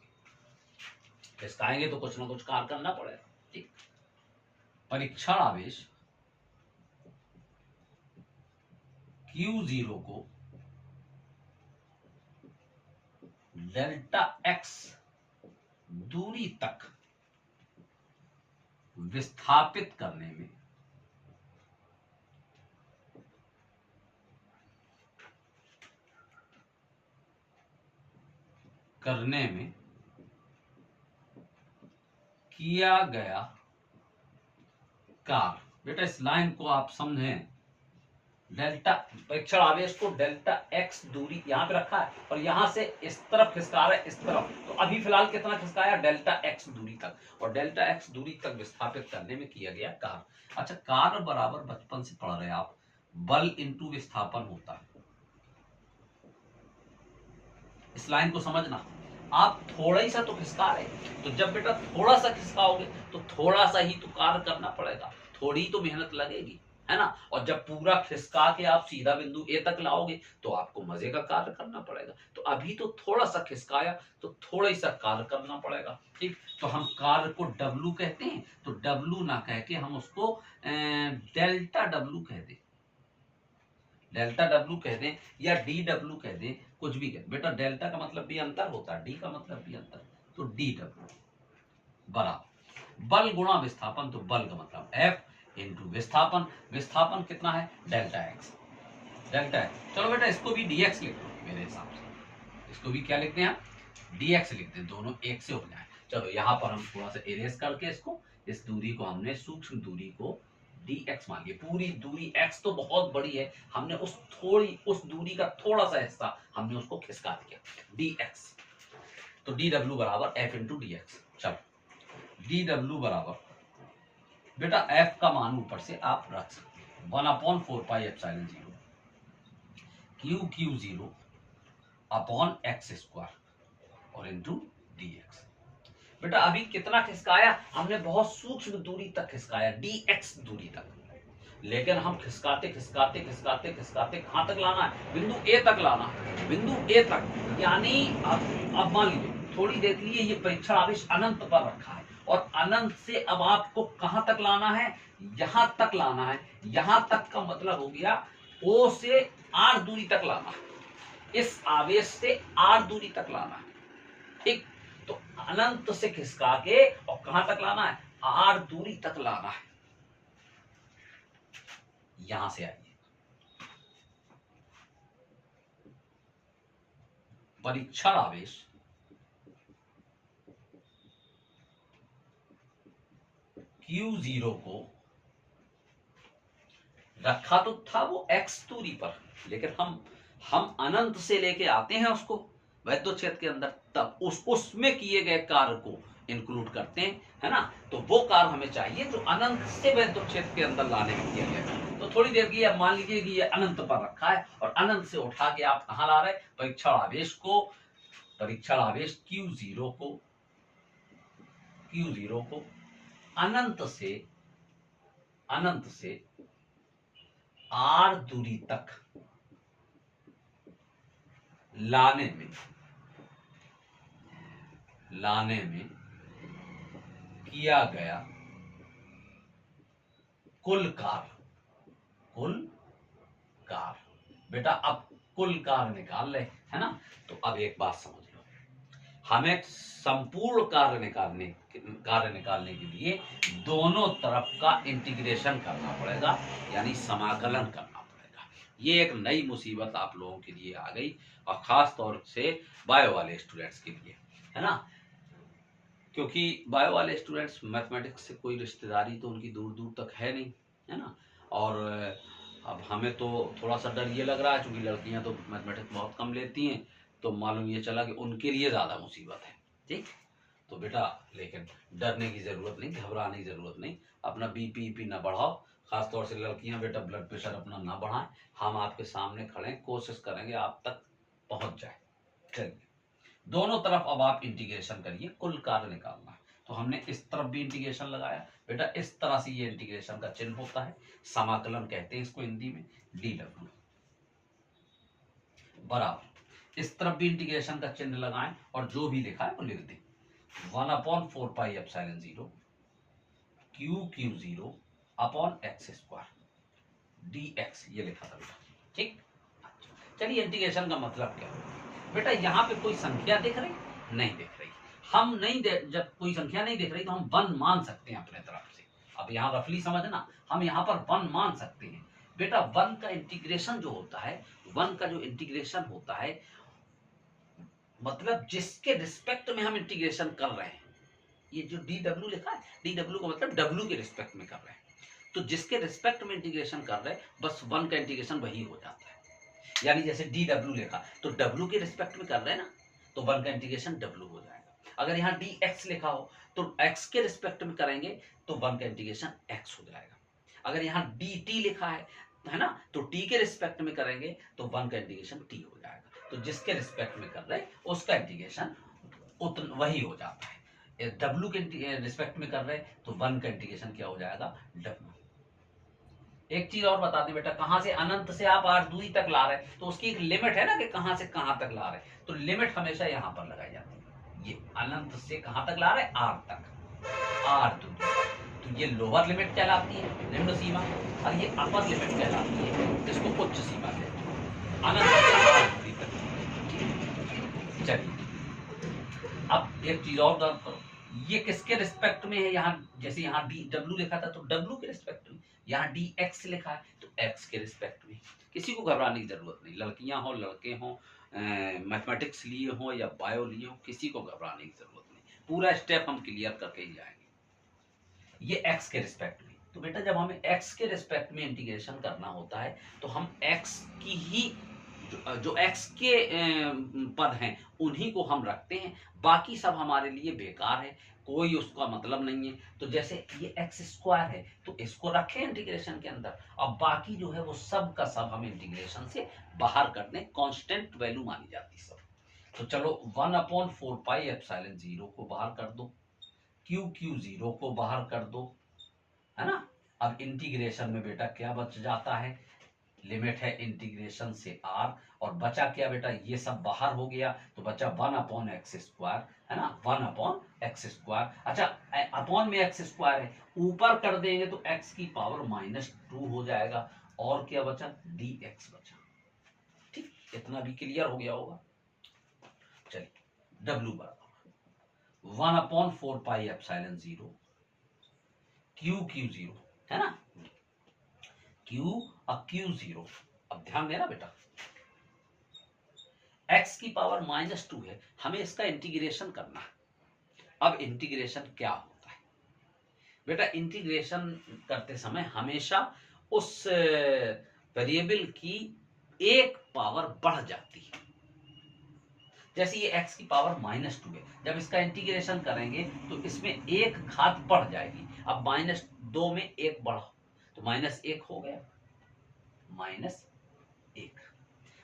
खिसकाएंगे तो कुछ ना कुछ कार्य करना पड़ेगा। ठीक, परीक्षण आवेश Q0 को डेल्टा एक्स दूरी तक विस्थापित करने में किया गया कार्य। बेटा इस लाइन को आप समझें, डेल्टा परीक्षण आवेश को डेल्टा एक्स दूरी यहां पे रखा है, और यहां से इस तरफ खिसका रहा है, इस तरफ। तो अभी फिलहाल कितना खिसकाया, डेल्टा एक्स दूरी तक, और डेल्टा एक्स दूरी तक विस्थापित करने में किया गया कार्य। अच्छा, कार्य बराबर बचपन से पढ़ रहे हैं आप, बल इंटू विस्थापन होता है। इस लाइन को समझना, आप थोड़ा ही सा तो खिसका रहे, तो जब बेटा थोड़ा सा खिसकाओगे तो थोड़ा सा ही तो कार्य करना पड़ेगा, थोड़ी ही तो मेहनत लगेगी, है ना। और जब पूरा खिसका के आप सीधा बिंदु ए तक लाओगे तो आपको मजे का कार्य करना पड़ेगा। तो अभी तो थोड़ा सा खिसकाया, तो थोड़ा ही सा कार्य करना पड़ेगा। ठीक, तो हम कार्य को डब्लू कहते हैं, तो डब्लू ना कह के हम उसको डेल्टा डब्लू कह दें, डेल्टा डब्लू कह दें, या डी डब्लू कह दें, कुछ भी कह। बेटा डेल्टा का मतलब भी अंतर होता है, डी का मतलब भी अंतर, तो डी डब्लू बराबर बल गुणा विस्थापन, तो बल का मतलब एफ इंटू विस्थापन। विस्थापन कितना है, डेल्टा एक्स, डेल्टा एक्स। चलो बेटा इसको भी डीएक्स लिख दो, मेरे हिसाब से इसको भी क्या लिखते हैं, डीएक्स लिखते हैं, दोनों एक से हो जाए। चलो यहाँ पर हम थोड़ा सा इरेज करके इसको, इस दूरी को हमने सूक्ष्म दूरी को dx मान लिया। पूरी दूरी x तो बहुत बड़ी है, हमने उस दूरी का थोड़ा सा हिस्सा हमने उसको खिसका दिया, dx। तो dw बराबर f इंटू डी एक्स। चलो dw बराबर बेटा f का मान ऊपर से आप रख सकते हैं 1/4πε0 q0 अपॉन एक्स स्क्वायर और इंटू dx। बेटा अभी कितना खिसकाया हमने, बहुत सूक्ष्म दूरी तक खिसकाया, dx दूरी तक। लेकिन हम खिसकाते खिसकाते खिसकाते खिसकाते कहां तक लाना है, बिंदु ए तक लाना है, बिंदु ए तक। यानी अब मान लीजिए थोड़ी देर के लिए ये परीक्षण आवेश अनंत पर रखा है, और अनंत से अब आपको कहां तक लाना है, यहां तक लाना है। यहां तक का मतलब हो गया ओ से आर दूरी तक लाना है, इस आवेश से आर दूरी तक लाना है। ठीक, तो अनंत से खिसका के और कहां तक लाना है, आर दूरी तक लाना है। यहां से आइए, परीक्षण आवेश Q0 को रखा तो था वो x दूरी पर, लेकिन हम अनंत से लेके आते हैं उसको वैद्युत क्षेत्र के अंदर, तब उसमें किए गए कार्य को इंक्लूड करते हैं, है ना। तो वो कार्य हमें चाहिए जो अनंत से वैद्युत क्षेत्र के अंदर लाने में किया गया। तो थोड़ी देर की अब मान लीजिए कि ये अनंत पर रखा है, और अनंत से उठा के आप कहां ला रहे, परीक्षण आवेश को, परीक्षण आवेश Q0 को अनंत से आर दूरी तक लाने में किया गया कुल कार्य। बेटा अब कुल कार्य निकाल ले, है ना। तो अब एक बात समझ लो, हमें संपूर्ण कार्य निकालने के लिए दोनों तरफ का इंटीग्रेशन करना पड़ेगा, यानी समाकलन करना पड़ेगा। ये एक नई मुसीबत आप लोगों के लिए आ गई, और खास तौर से बायो वाले स्टूडेंट्स के लिए, है ना। क्योंकि बायो वाले स्टूडेंट्स मैथमेटिक्स से कोई रिश्तेदारी तो उनकी दूर दूर तक है नहीं, है ना। और अब हमें तो थोड़ा सा डर ये लग रहा है, क्योंकि लड़कियां तो मैथमेटिक्स बहुत कम लेती हैं, तो मालूम ये चला कि उनके लिए ज़्यादा मुसीबत है। ठीक, तो बेटा लेकिन डरने की ज़रूरत नहीं, घबराने की ज़रूरत नहीं, अपना बीपी ना बढ़ाओ, खासतौर से लड़कियां बेटा ब्लड प्रेशर अपना ना बढ़ाएं। हम आपके सामने खड़े हैं, कोशिश करेंगे आप तक पहुंच जाए। चलिए, दोनों तरफ अब आप इंटीग्रेशन करिए, कुल कार्य निकालना है। तो हमने इस तरफ भी इंटीग्रेशन लगाया बेटा, इस तरह से ये इंटीग्रेशन का चिन्ह होता है, समाकलन कहते हैं इसको हिंदी में, dw बराबर, इस तरफ भी इंटीग्रेशन का चिन्ह लगाएं और जो भी लिखा है वो लिख दें, 1/4 pi epsilon 0 q0 upon x square dx, ये लिखा था बेटा। ठीक, चलिए इंटीग्रेशन का मतलब क्या है बेटा, यहाँ पे कोई संख्या दिख रही नहीं दिख रही, हम नहीं जब कोई संख्या नहीं दिख रही तो हम 1 मान सकते हैं अपने तरफ से। अब यहाँ रफली समझना, हम यहाँ पर 1 मान सकते हैं बेटा। 1 का इंटीग्रेशन जो होता है, 1 का जो इंटीग्रेशन होता है, मतलब जिसके रिस्पेक्ट में हम इंटीग्रेशन कर रहे हैं, ये जो dw लिखा है, dw का मतलब w के रिस्पेक्ट में कर रहे हैं, तो जिसके रिस्पेक्ट में इंटीग्रेशन कर रहे हैं बस 1 का इंटीग्रेशन वही हो जाता है। यानी जैसे dw लिखा तो w के रिस्पेक्ट में कर रहे हैं ना, तो 1 का इंटीग्रेशन w हो जाएगा। अगर यहाँ dx लिखा हो तो x के रिस्पेक्ट में करेंगे तो 1 का इंटीग्रेशन x हो जाएगा। अगर यहाँ dt लिखा है ना, तो t के रिस्पेक्ट में करेंगे तो 1 का इंटीग्रेशन t हो जाएगा। तो जिसके रिस्पेक्ट में कर रहे हैं उसका इंटीग्रेशन वही हो जाता है। w के रिस्पेक्ट में कर रहे हैं तो 1 का इंटीग्रेशन क्या हो जाएगा, w। एक चीज और बता दें बेटा, कहां से अनंत से आप आर दूरी तक ला रहे हैं तो उसकी एक लिमिट है ना, कि कहां से कहां तक ला रहे हैं, तो लिमिट हमेशा यहां पर लगाई जाती है। ये अनंत से कहां तक ला रहे हैं, आर तक, आर दूरी, तो ये लोअर लिमिट कहलाती है, निम्न सीमा, और ये अपर लिमिट कहलाती है, इसको उच्च सीमा कहते हैं, अनंत से आर दूरी तक। चलिए अब एक चीज और दर्ज करो, ये किसके रिस्पेक्ट में है, यहाँ जैसे यहाँ डब्ल्यू लिखा था तो डब्ल्यू के रिस्पेक्ट में, यहाँ डी एक्स लिखा है तो एक्स के रिस्पेक्ट में। किसी को घबराने की जरूरत नहीं, लड़कियां हो लड़के हो, मैथमेटिक्स लिए हो या बायो लिए हो, किसी को घबराने की जरूरत नहीं, पूरा स्टेप हम क्लियर करके ही जाएंगे। ये एक्स के रिस्पेक्ट में, तो बेटा जब हमें एक्स के रिस्पेक्ट में इंटीग्रेशन करना होता है तो हम एक्स की ही जो एक्स के पद हैं उन्हीं को हम रखते हैं, बाकी सब हमारे लिए बेकार है, कोई उसका मतलब नहीं है। तो जैसे ये एक्स स्क्वायर है तो इसको रखें इंटीग्रेशन के अंदर, अब बाकी जो है वो सब का सब हम इंटीग्रेशन से बाहर कर दें, कांस्टेंट वैल्यू मानी जाती सब। तो चलो 1/4 पाई एप्सिलॉन 0 को बाहर कर दो, q0 को बाहर कर दो, है ना। अब इंटीग्रेशन में बेटा क्या बच जाता है, लिमिट है इंटीग्रेशन से r, और बचा क्या बेटा, ये सब बाहर हो गया तो बचा 1/x स्क्वायर, है ना, 1/x स्क्वायर। अच्छा अपॉन में x स्क्वायर है, ऊपर कर देंगे तो x की पावर -2 हो जाएगा, और क्या बचा, dx बचा। ठीक, इतना भी क्लियर हो गया होगा। चलिए w बराबर 1/4 पाई एप्सिलॉन 0 q0, है ना, q और q0। अब ध्यान देना बेटा, x की पावर -2 है, हमें इसका इंटीग्रेशन करना है। अब इंटीग्रेशन क्या होता है बेटा, इंटीग्रेशन करते समय हमेशा उस वेरिएबल की एक पावर बढ़ जाती है। जैसे ये x की पावर -2 है, जब इसका इंटीग्रेशन करेंगे तो इसमें एक घात बढ़ जाएगी। अब -2 में एक बढ़ा तो -1 हो गया, -1।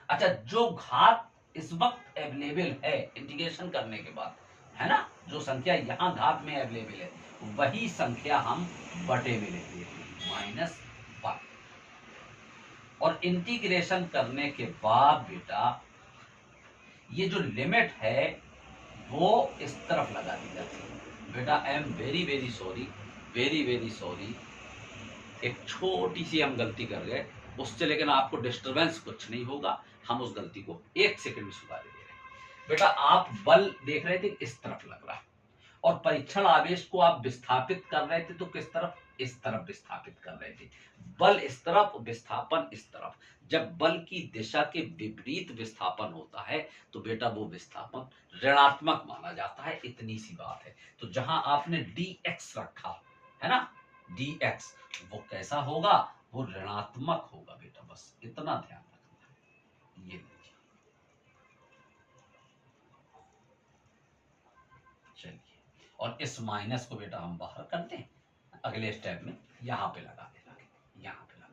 अच्छा जो घात इस वक्त अवेलेबल है इंटीग्रेशन करने के बाद, है ना, जो संख्या यहाँ घात में अवेलेबल है वही संख्या हम बटे में लेते हैं, -1। और इंटीग्रेशन करने के बाद बेटा ये जो लिमिट है वो इस तरफ लगा दी जाती है। बेटा I am very very sorry, very very sorry, एक छोटी सी हम गलती कर गए उससे, लेकिन आपको डिस्टरबेंस कुछ नहीं होगा, हम उस गलती को 1 सेकंड में सुधार दे रहे हैं। बेटा आप बल देख रहे थे इस तरफ लग रहा, और परीक्षण आवेश को आप विस्थापित कर रहे थे तो किस तरफ, इस तरफ विस्थापित कर रहे थे। बल इस तरफ, विस्थापन इस तरफ। जब बल की दिशा के विपरीत विस्थापन होता है तो बेटा वो विस्थापन ऋणात्मक माना जाता है, इतनी सी बात है। तो जहां आपने dx रखा है ना, dx वो कैसा होगा, वो ऋणात्मक होगा बेटा, बस इतना ध्यान रखना। ये लीजिए, चलिए, और इस माइनस को बेटा हम बाहर कर दें, अगले स्टेप में यहां पे लगा देना, यहां पे लगा,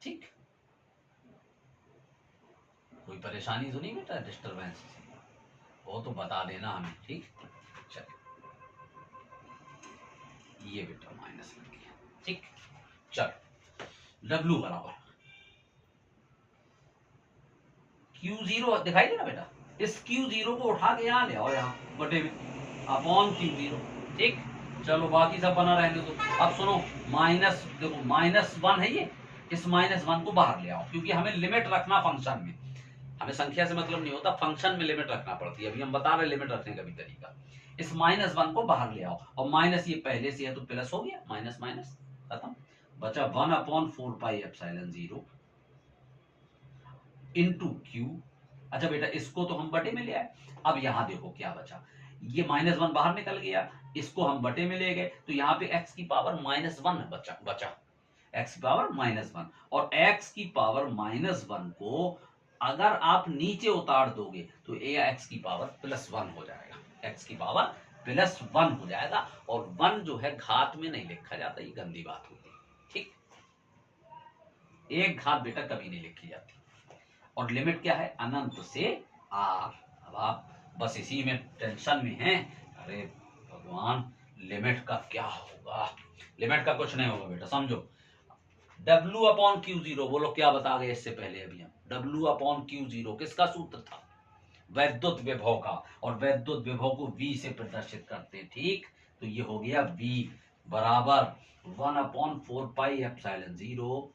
ठीक। कोई परेशानी तो नहीं बेटा डिस्टरबेंस से, वो तो बता देना हमें, ठीक। चलिए, ये बेटा माइनस लग गया, ठीक। चलो, W बराबर Q0 दिखाई दे ना बेटा, इस Q0 को उठा के यहाँ ले आओ, यहाँ बटे में अपॉन Q0, ठीक। चलो बाकी सब बना रहने दो। अब सुनो, माइनस, देखो -1 है ये, इस -1 को बाहर ले आओ, क्योंकि हमें लिमिट रखना फंक्शन में, हमें संख्या से मतलब नहीं होता, फंक्शन में लिमिट रखना पड़ती है। अभी हम बता रहे लिमिट रखने का भी तरीका। इस -1 को बाहर ले आओ, और माइनस ये पहले से है तो प्लस हो गया, माइनस माइनस खत्म, बचा 1/4πε0 इंटू Q। अच्छा बेटा, इसको तो हम बटे में ले आए, अब यहां देखो क्या बचा, ये -1 बाहर निकल गया, इसको हम बटे में ले गए, तो यहाँ पे x की पावर -1 बचा x की पावर -1, और x की पावर -1 को अगर आप नीचे उतार दोगे तो ये x की पावर +1 हो जाएगा, x की पावर +1 हो जाएगा, और 1 जो है घात में नहीं लिखा जाता, ये गंदी बात होती है, ठीक। एक घात बेटा कभी नहीं लिखी जाती, और लिमिट क्या है, अनंत से r। अब आप बस इसी में टेंशन में हैं, अरे भगवान लिमिट का क्या होगा, लिमिट का कुछ नहीं होगा बेटा, समझो। W/Q0 बोलो क्या बता गए इससे पहले, अभी हम W/Q0 किसका सूत्र था, वैद्युत विभव का, और वैद्युत विभव को V से प्रदर्शित करते हैं, ठीक। तो ये हो गया V बराबर 1/4πε0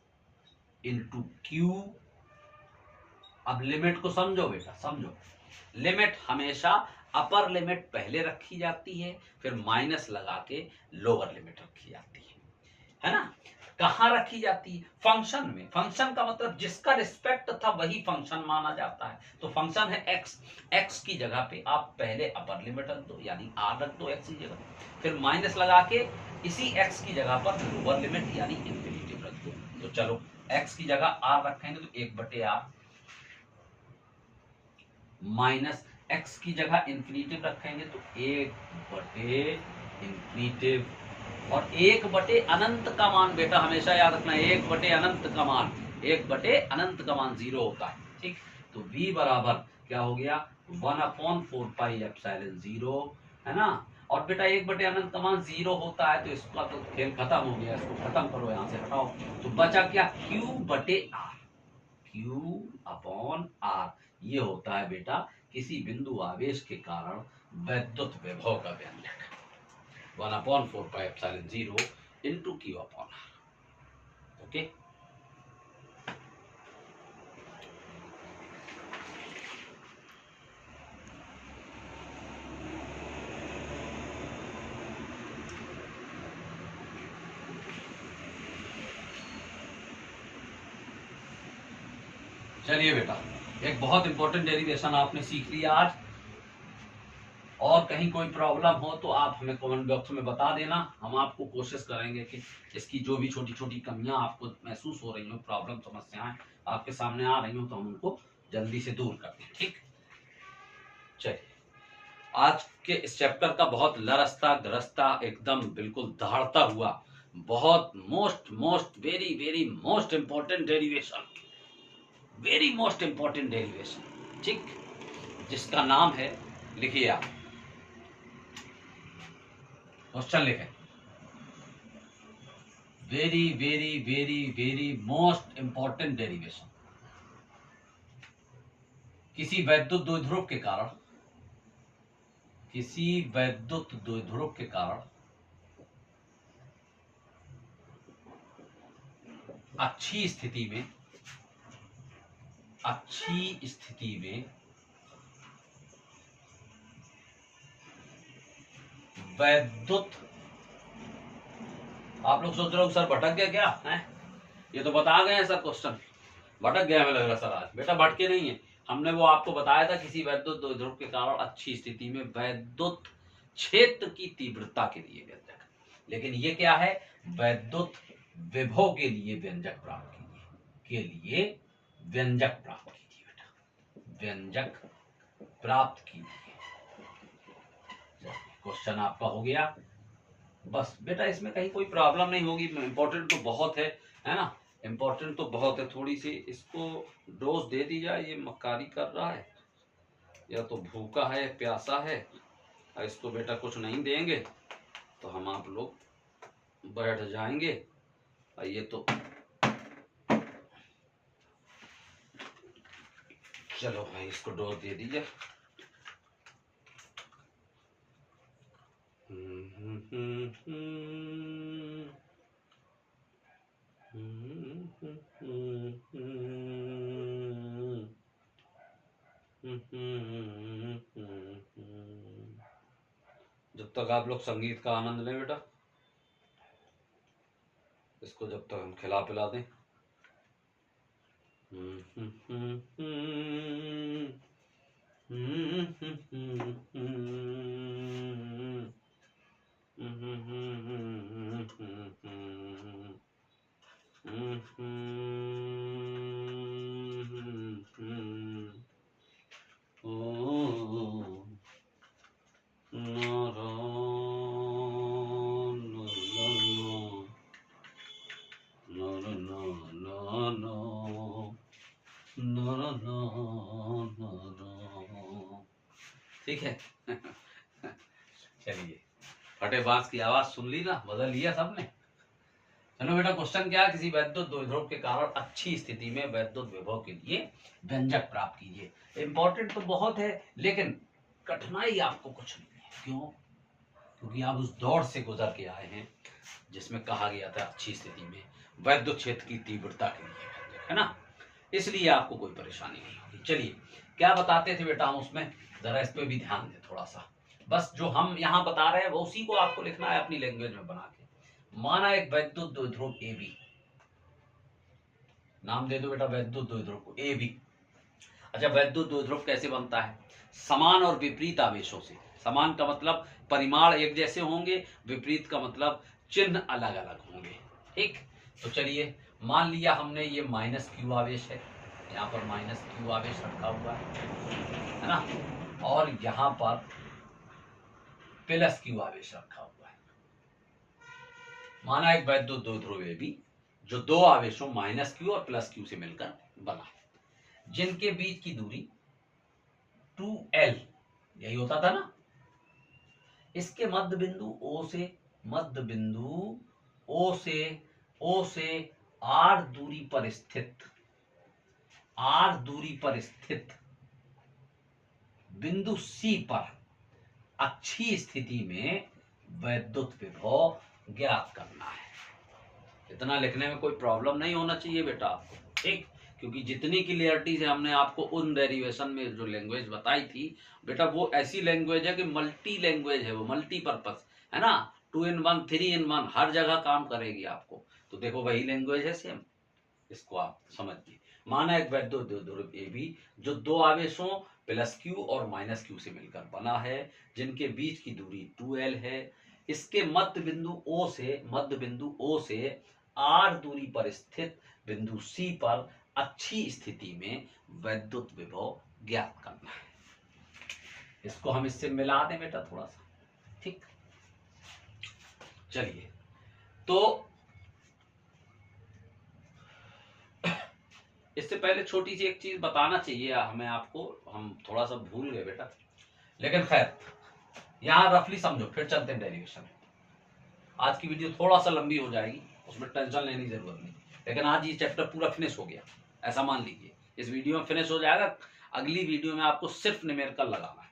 इंटू Q। अब लिमिट को समझो बेटा, समझो, लिमिट हमेशा अपर लिमिट पहले रखी जाती है, फिर माइनस लगा के लोअर लिमिट रखी जाती है ना। कहाँ रखी जाती है, फंक्शन में। फंक्शन का मतलब जिसका रिस्पेक्ट था वही फंक्शन माना जाता है। तो फंक्शन है x, x की जगह पे आप पहले अपर लिमिट रख दो, यानी r रख दो x की जगह, फिर माइनस लगा के इसी x की जगह पर लोअर लिमिट यानी इंफिनिटिव रख दो। तो चलो, x की जगह r रखेंगे तो 1/r, माइनस x की जगह इंफिनिटिव रखेंगे तो 1/इंफिनिटिव, और 1/अनंत का मान बेटा हमेशा याद रखना, 1/अनंत का मान, 1/अनंत का मान 0 होता है, ठीक। तो v बराबर क्या हो गया, 1/4πε0, है ना। और बेटा 1/अनंत का मान 0 होता है, तो इसका तो खेल खत्म हो गया, इसको खत्म करो, यहां से हटाओ, तो बचा क्या, Q/r, Q/r। ये होता है बेटा किसी बिंदु आवेश के कारण वैद्युत विभव का व्यंजक, 1/4πε0 इंटू Q/r, ओके। चलिए बेटा, एक बहुत इंपॉर्टेंट डेरिवेशन आपने सीख लिया आज, और कहीं कोई प्रॉब्लम हो तो आप हमें कमेंट बॉक्स में बता देना, हम आपको कोशिश करेंगे कि इसकी जो भी छोटी छोटी कमियां आपको महसूस हो रही हो, प्रॉब्लम समस्याएं आपके सामने आ रही हो, तो हम उनको जल्दी से दूर कर दें, ठीक। चलिए, आज के इस चैप्टर का बहुत लरसता गरजता एकदम बिल्कुल दहाड़ता हुआ, बहुत most very very most important derivation, very most important derivation, ठीक, जिसका नाम है, लिखिए आप, क्वेश्चन लिखें, very very very very most important derivation. किसी वैद्युत द्विध्रुव के कारण, किसी वैद्युत द्विध्रुव के कारण अच्छी स्थिति में वैद्युत, आप लोग सोच रहे हो सर भटक गया क्या है, ये तो बता गए हैं सर, क्वेश्चन भटक गया हमें लग रहा सर आज। बेटा भटके नहीं है, हमने वो आपको बताया था, किसी वैद्युत द्विध्रुव के कारण अच्छी स्थिति में वैद्युत क्षेत्र की तीव्रता के लिए व्यंजक, लेकिन ये क्या है, वैद्युत विभव के लिए व्यंजक प्राप्त कीजिए, व्यंजक प्राप्त कीजिए बेटा, व्यंजक प्राप्त कीजिए। क्वेश्चन आपका हो गया। बस बेटा इसमें कहीं कोई प्रॉब्लम नहीं होगी, इंपॉर्टेंट तो बहुत है ना, इंपॉर्टेंट तो बहुत है। थोड़ी सी इसको डोज दे दी जाए, ये मक्कारी कर रहा है, या तो भूखा है प्यासा है, और इसको बेटा कुछ नहीं देंगे तो हम आप लोग बैठ जाएंगे। और ये तो चलो भाई इसको डोज दे दीजिए। जब तक आप लोग संगीत का आनंद लें बेटा, इसको जब तक हम खिला पिला दें। ठीक है। चलिए, फटे बांस की आवाज सुन ली ना, बदल लिया सबने। चलो बेटा, क्वेश्चन क्या है, किसी वैद्युत द्विध्रुव के कारण अच्छी स्थिति में वैद्युत विभव के लिए व्यंजक प्राप्त कीजिए। इंपॉर्टेंट तो बहुत है, लेकिन कठिनाई आपको कुछ नहीं है। क्यों? क्योंकि आप उस दौर से गुजर के आए हैं जिसमें कहा गया था अच्छी स्थिति में वैद्युत क्षेत्र की तीव्रता के लिए व्यंजक, है ना, इसलिए आपको कोई परेशानी नहीं होगी। चलिए, क्या बताते थे बेटा हम उसमें, जरा इस पे भी ध्यान दें थोड़ा सा। बस जो हम यहाँ बता रहे हैं वो उसी को आपको लिखना है अपनी लैंग्वेज में बना के। माना एक वैद्युत द्विध्रुव ए बी, नाम दे दो बेटा वैद्युत द्विध्रुव को ए बी। अच्छा, वैद्युत द्विध्रुव कैसे बनता है? समान और विपरीत आवेशों से। समान का मतलब परिमाण एक जैसे होंगे, विपरीत का मतलब चिन्ह अलग अलग होंगे। ठीक, तो चलिए मान लिया हमने ये माइनस क्यू आवेश है, यहाँ पर माइनस क्यू आवेश रखा हुआ है ना, और यहाँ पर प्लस क्यू आवेश रखा हुआ है। माना एक वैद्युत द्विध्रुव ए बी जो दो आवेशों माइनस क्यू और प्लस क्यू से मिलकर बना, जिनके बीच की दूरी 2L यही होता था ना। इसके मध्य बिंदु O से R दूरी पर स्थित बिंदु C पर अच्छी स्थिति में वैद्युत विभव ज्ञात करना है। इतना लिखने में कोई प्रॉब्लम नहीं होना चाहिए बेटा आपको, ठीक, क्योंकि जितनी क्लियरिटी से हमने आपको उन डेरिवेशन में जो लैंग्वेज बताई थी बेटा, वो ऐसी लैंग्वेज है कि मल्टी लैंग्वेज है, वो मल्टीपर्पस है ना, 2 in 1 3 in 1 हर जगह काम करेगी आपको। तो देखो वही लैंग्वेज है सेम, इसको आप समझिए। माना एक वैद्युत द्विध्रुव ए बी जो दो आवेशों प्लस क्यू और माइनस क्यू से मिलकर बना है, जिनके बीच की दूरी 2L है। इसके मध्य बिंदु O से R दूरी पर स्थित बिंदु C पर अच्छी स्थिति में वैद्युत विभव ज्ञात करना है। इसको हम इससे मिला दें बेटा थोड़ा सा, ठीक। चलिए, तो इससे पहले छोटी सी एक चीज बताना चाहिए हमें आपको, हम थोड़ा सा भूल गए बेटा, लेकिन खैर यहां रफली समझो, फिर चलते हैं डेरिवेशन। आज की वीडियो थोड़ा सा लंबी हो जाएगी, उसमें टेंशन लेने की जरूरत नहीं, लेकिन आज ये चैप्टर पूरा फिनिश हो गया, ऐसा मान लीजिए। इस वीडियो में फिनिश हो जाएगा, अगली वीडियो में आपको सिर्फ न्यूमेरिकल लगाना है,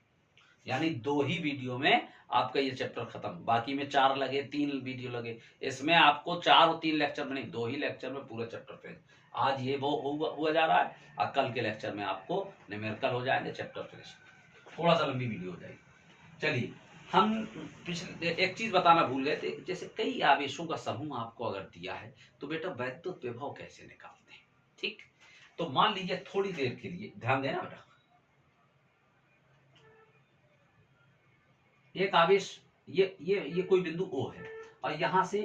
यानी 2 ही वीडियो में आपका ये चैप्टर खत्म। बाकी में 4 लगे, 3 वीडियो लगे, इसमें आपको 4 और 3 लेक्चर में नहीं, 2 ही लेक्चर में पूरा चैप्टर फिनिश। आज ये वो हुआ जा रहा है, और कल के लेक्चर में आपको न्यूमेरिकल हो जाएंगे, चैप्टर फिनिश। थोड़ा सा लंबी वीडियो हो जाएगी। चलिए, हम पिछले एक चीज बताना भूल गए थे, जैसे कई आवेशों का समूह आपको अगर दिया है तो बेटा वैद्युत विभव कैसे निकालते हैं, ठीक। तो मान लीजिए थोड़ी देर के लिए ध्यान देना बेटा, एक आवेश ये कोई बिंदु O है, और यहां से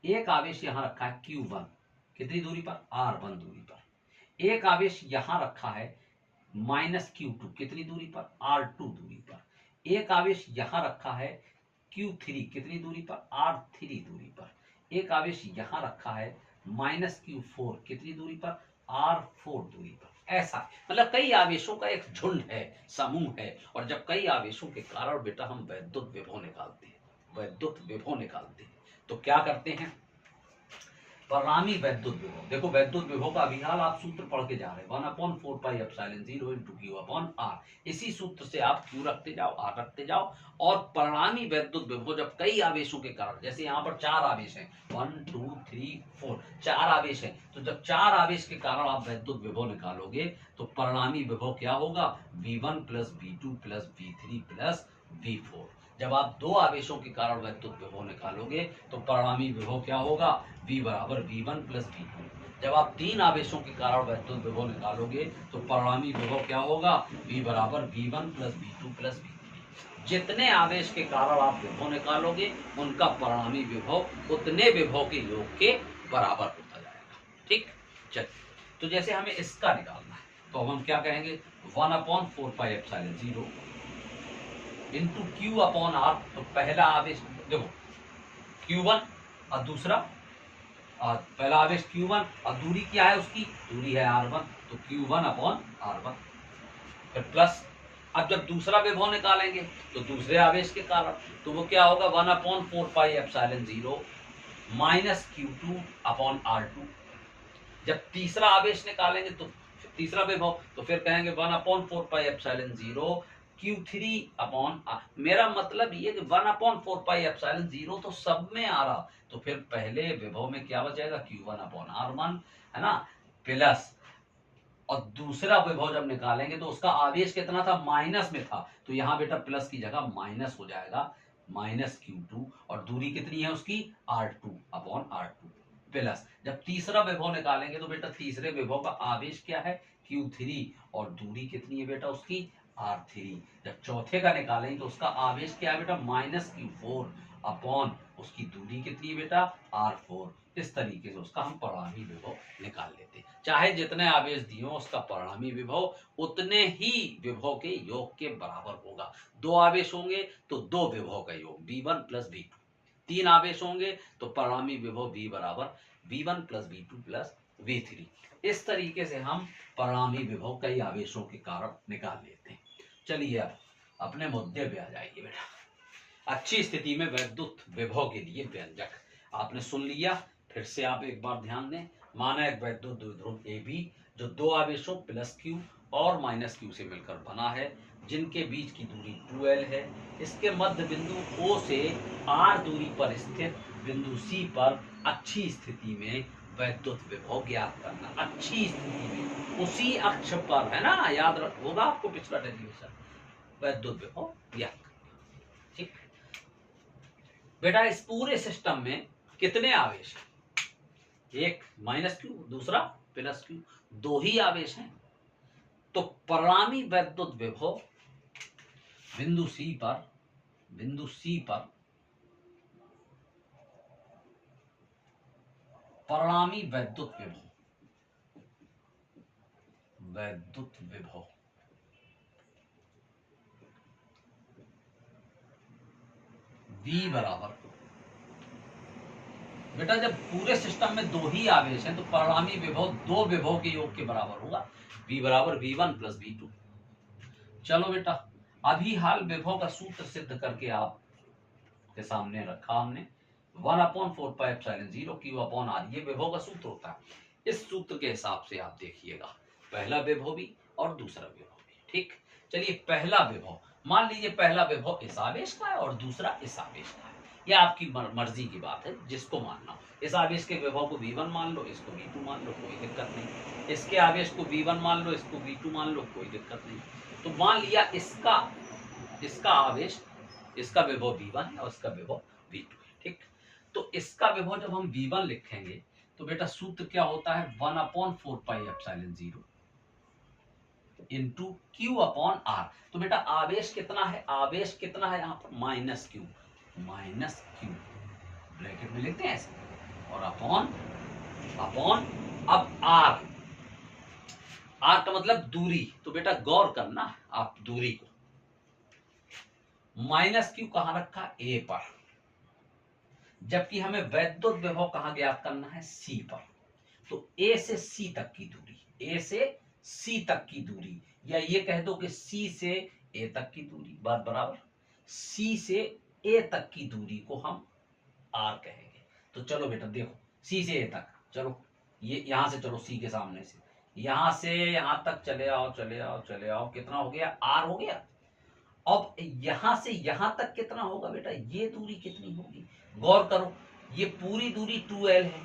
एक आवेश यहां रखा है Q1, कितनी दूरी पर, R1 दूरी पर। एक आवेश यहां रखा है -Q2, कितनी दूरी पर, R2 दूरी पर। एक आवेश यहां रखा है Q3, कितनी दूरी पर, R3 दूरी पर। एक आवेश यहां रखा है -Q4, कितनी दूरी पर, R4 दूरी पर। ऐसा मतलब कई आवेशों का एक झुंड है, समूह है। और जब कई आवेशों के कारण बेटा हम वैद्युत विभव निकालते हैं, वैद्युत विभव निकालते हैं, तो क्या करते हैं, परिणामी वैद्युत विभव। देखो वैद्युत विभव का अभिहाल आप सूत्र पढ़ के जा रहे हैं, 1/4πε0 × Q/R। इसी सूत्र से आप Q रखते जाओ, R रखते जाओ। और परिणामी वैद्युत विभव जब कई आवेशों के कारण, जैसे यहाँ पर 4 आवेश हैं, 1 2 3 4, 4 आवेश हैं, तो जब 4 आवेश के कारण आप वैद्युत विभव निकालोगे तो परिणामी विभव क्या होगा, V1 + V2 + V3 + V4। जब आप 2 आवेशों के कारण वैद्युत विभव निकालोगे तो परिणामी विभव क्या होगा, V = V1 + V2। जब आप 3 आवेशों के कारण वैद्युत विभव निकालोगे तो परिणामी विभव क्या होगा, V = V1 + V2 + V3। जितने आवेश के कारण आप विभव निकालोगे उनका परिणामी विभव उतने विभव के योग के बराबर होता जाएगा। ठीक, चलिए तो जैसे हमें इसका निकालना है तो अब हम क्या कहेंगे, 1/4πε0 इंटू Q/R। तो पहला आवेश देखो Q1 और दूसरा, और पहला आवेश Q1 और दूरी क्या है उसकी, दूरी है R1, तो Q1/R1। फिर प्लस, अब जब दूसरा विभव निकालेंगे तो दूसरे आवेश के कारण, तो वो क्या होगा, 1/4πε0 -Q2/R2। जब तीसरा आवेश निकालेंगे तो तीसरा विभव, तो फिर कहेंगे 1/4πε0 Q3/R। मेरा मतलब ये कि 1/4πε0 तो सब में आ रहा, तो फिर पहले विभव में क्या बचेगा, Q1/R1, है ना, प्लस, और दूसरा विभव जब निकालेंगे तो उसका आवेश कितना था, माइनस में था, तो यहाँ बेटा प्लस की जगह माइनस हो जाएगा, -Q2, और दूरी कितनी है उसकी, R2/R2 प्लस। जब तीसरा विभव निकालेंगे तो बेटा तीसरे विभव का आवेश क्या है, Q3, और दूरी कितनी है बेटा उसकी, R3। जब चौथे का निकालेंगे तो उसका आवेश क्या है बेटा, -Q4 अपॉन उसकी दूरी कितनी है बेटा, R4। इस तरीके से उसका हम परिणामी विभव निकाल लेते हैं। चाहे जितने आवेश दिए हो उसका परिणामी विभव उतने ही विभव के योग के बराबर होगा। 2 आवेश होंगे तो 2 विभव का योग V1 + V2। 3 आवेश होंगे तो परिणामी विभव V = V1 + V2 + V3। इस तरीके से हम परिणामी विभव कई आवेशों के कारण निकाल लेते हैं। चलिए अब अपने मुद्दे पे आ जाइए बेटा। अच्छी स्थिति में वैद्युत विभव के लिए व्यंजक आपने सुन लिया, फिर से आप एक बार ध्यान दें। माना एक वैद्युत द्विध्रुव AB जो 2 आवेशों +Q और -Q से मिलकर बना है, जिनके बीच की दूरी 2L है। इसके मध्य बिंदु O से R दूरी पर स्थित बिंदु C पर अच्छी स्थिति में वैद्युत विभव ज्ञात करना। अच्छी स्थिति में उसी अक्ष पर, है ना, याद होगा आपको पिछला डेरिवेशन, वैद्युत विभव ज्ञात करना। ठीक बेटा, इस पूरे सिस्टम में कितने आवेश हैं, एक -Q, दूसरा +Q, 2 ही आवेश हैं। तो परिणामी वैद्युत विभव बिंदु C पर परिणामी वैद्युत विभव V बराबर, बेटा जब पूरे सिस्टम में 2 ही आवेश हैं तो परिणामी विभव 2 विभव के योग के बराबर होगा, V = V1 + V2। चलो बेटा, अभी हाल विभव का सूत्र सिद्ध करके आप के सामने रखा हमने, 1/4πε0 Q/R, ये विभव का सूत्र होता है। इस सूत्र के हिसाब से आप देखिएगा, पहला विभव भी और दूसरा विभव भी। ठीक, चलिए पहला विभव, मान लीजिए पहला विभव इस आवेश का है और दूसरा इस आवेश का है। यह आपकी मर्जी की बात है, जिसको मानना हो। इस आवेश के विभव को V1 मान लो, इसको V2 मान लो, कोई दिक्कत नहीं। इसके आवेश को V1 मान लो, इसको V2 मान लो, कोई दिक्कत नहीं। तो मान लिया इसका आवेश, इसका विभव V1 है और इसका विभव V2 है। ठीक, तो इसका विभव जब हम V1 लिखेंगे तो बेटा सूत्र क्या होता है, 1/4πε0 इंटू Q/R। तो बेटा आवेश कितना है, आवेश कितना है यहाँ पर, -Q, ब्रैकेट में लिखते हैं ऐसे, और अपॉन अपॉन अब आर, आर का मतलब दूरी, तो बेटा गौर करना आप दूरी को, माइनस क्यू कहां रखा, ए पर, जबकि हमें वैद्युत विभव कहां ज्ञात करना है, सी पर। तो ए से सी तक की दूरी, ए से सी तक की दूरी, या ये कह दो कि सी से ए तक की दूरी, बात बराबर, सी से ए तक की दूरी को हम आर कहेंगे। तो चलो बेटा देखो, सी से ए तक, चलो ये यहां से चलो, सी के सामने से यहां से यहां तक चले आओ चले आओ चले आओ, कितना हो गया, आर हो गया। अब यहां से यहां तक कितना होगा बेटा, ये दूरी कितनी होगी, गौर करो, ये पूरी दूरी 2l है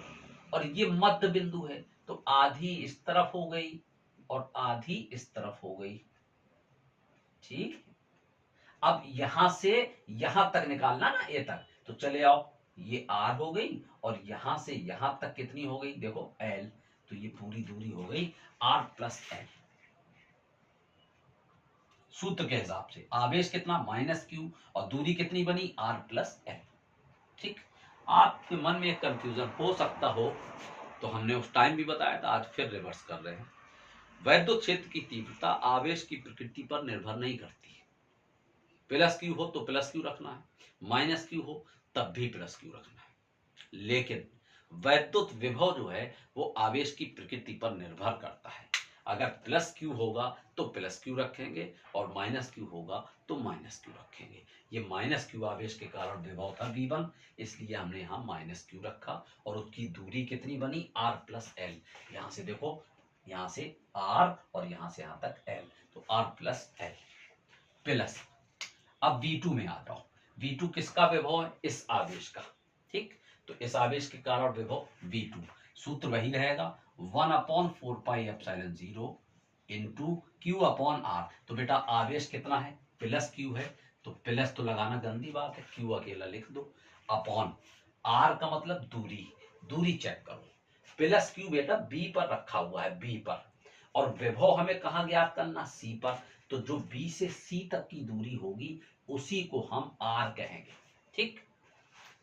और ये मध्य बिंदु है, तो आधी इस तरफ हो गई और आधी इस तरफ हो गई, ठीक। अब यहां से यहां तक निकालना ना, ए तक, तो चले आओ, ये r हो गई और यहां से यहां तक कितनी हो गई, देखो l, तो ये पूरी दूरी हो गई r प्लस l। सूत्र के हिसाब से आवेश कितना, माइनस क्यू, और दूरी कितनी बनी, r प्लस l, ठीक। आपके मन में एक कंफ्यूजन हो सकता हो, तो हमने उस टाइम भी बताया था, आज फिर रिवर्स कर रहे हैं। वैद्युत क्षेत्र की तीव्रता आवेश की प्रकृति पर निर्भर नहीं करती है। प्लस क्यू हो तो प्लस क्यू रखना है, माइनस क्यू हो तब भी प्लस क्यू रखना है, लेकिन वैद्युत विभव जो है वो आवेश की प्रकृति पर निर्भर करता है। अगर प्लस क्यू होगा तो प्लस क्यू रखेंगे और माइनस क्यू होगा तो माइनस क्यू रखेंगे। ये माइनस क्यू आवेश के कारण विभव था V1, इसलिए हमने यहाँ माइनस क्यू रखा, और उसकी दूरी कितनी बनी, R प्लस एल। यहाँ से देखो, यहाँ से R और यहाँ से यहाँ तक L, तो R प्लस एल प्लस। अब V2 में आ जाओ, V2 किसका विभव है, इस आवेश का, ठीक। तो इस आवेश के कारण विभव V2, सूत्र वही रहेगा 1/4πε0 इंटू क्यू अपॉन आर। तो बेटा आवेश कितना है, प्लस क्यू है, तो प्लस तो लगाना गंदी बात है, क्यू अकेला लिख दो, अपॉन आर का मतलब दूरी, दूरी चेक करो, प्लस क्यू बेटा बी पर रखा हुआ है, बी पर, और विभव हमें कहां ज्ञात करना, सी पर। तो जो बी से सी तक की दूरी होगी उसी को हम आर कहेंगे, ठीक।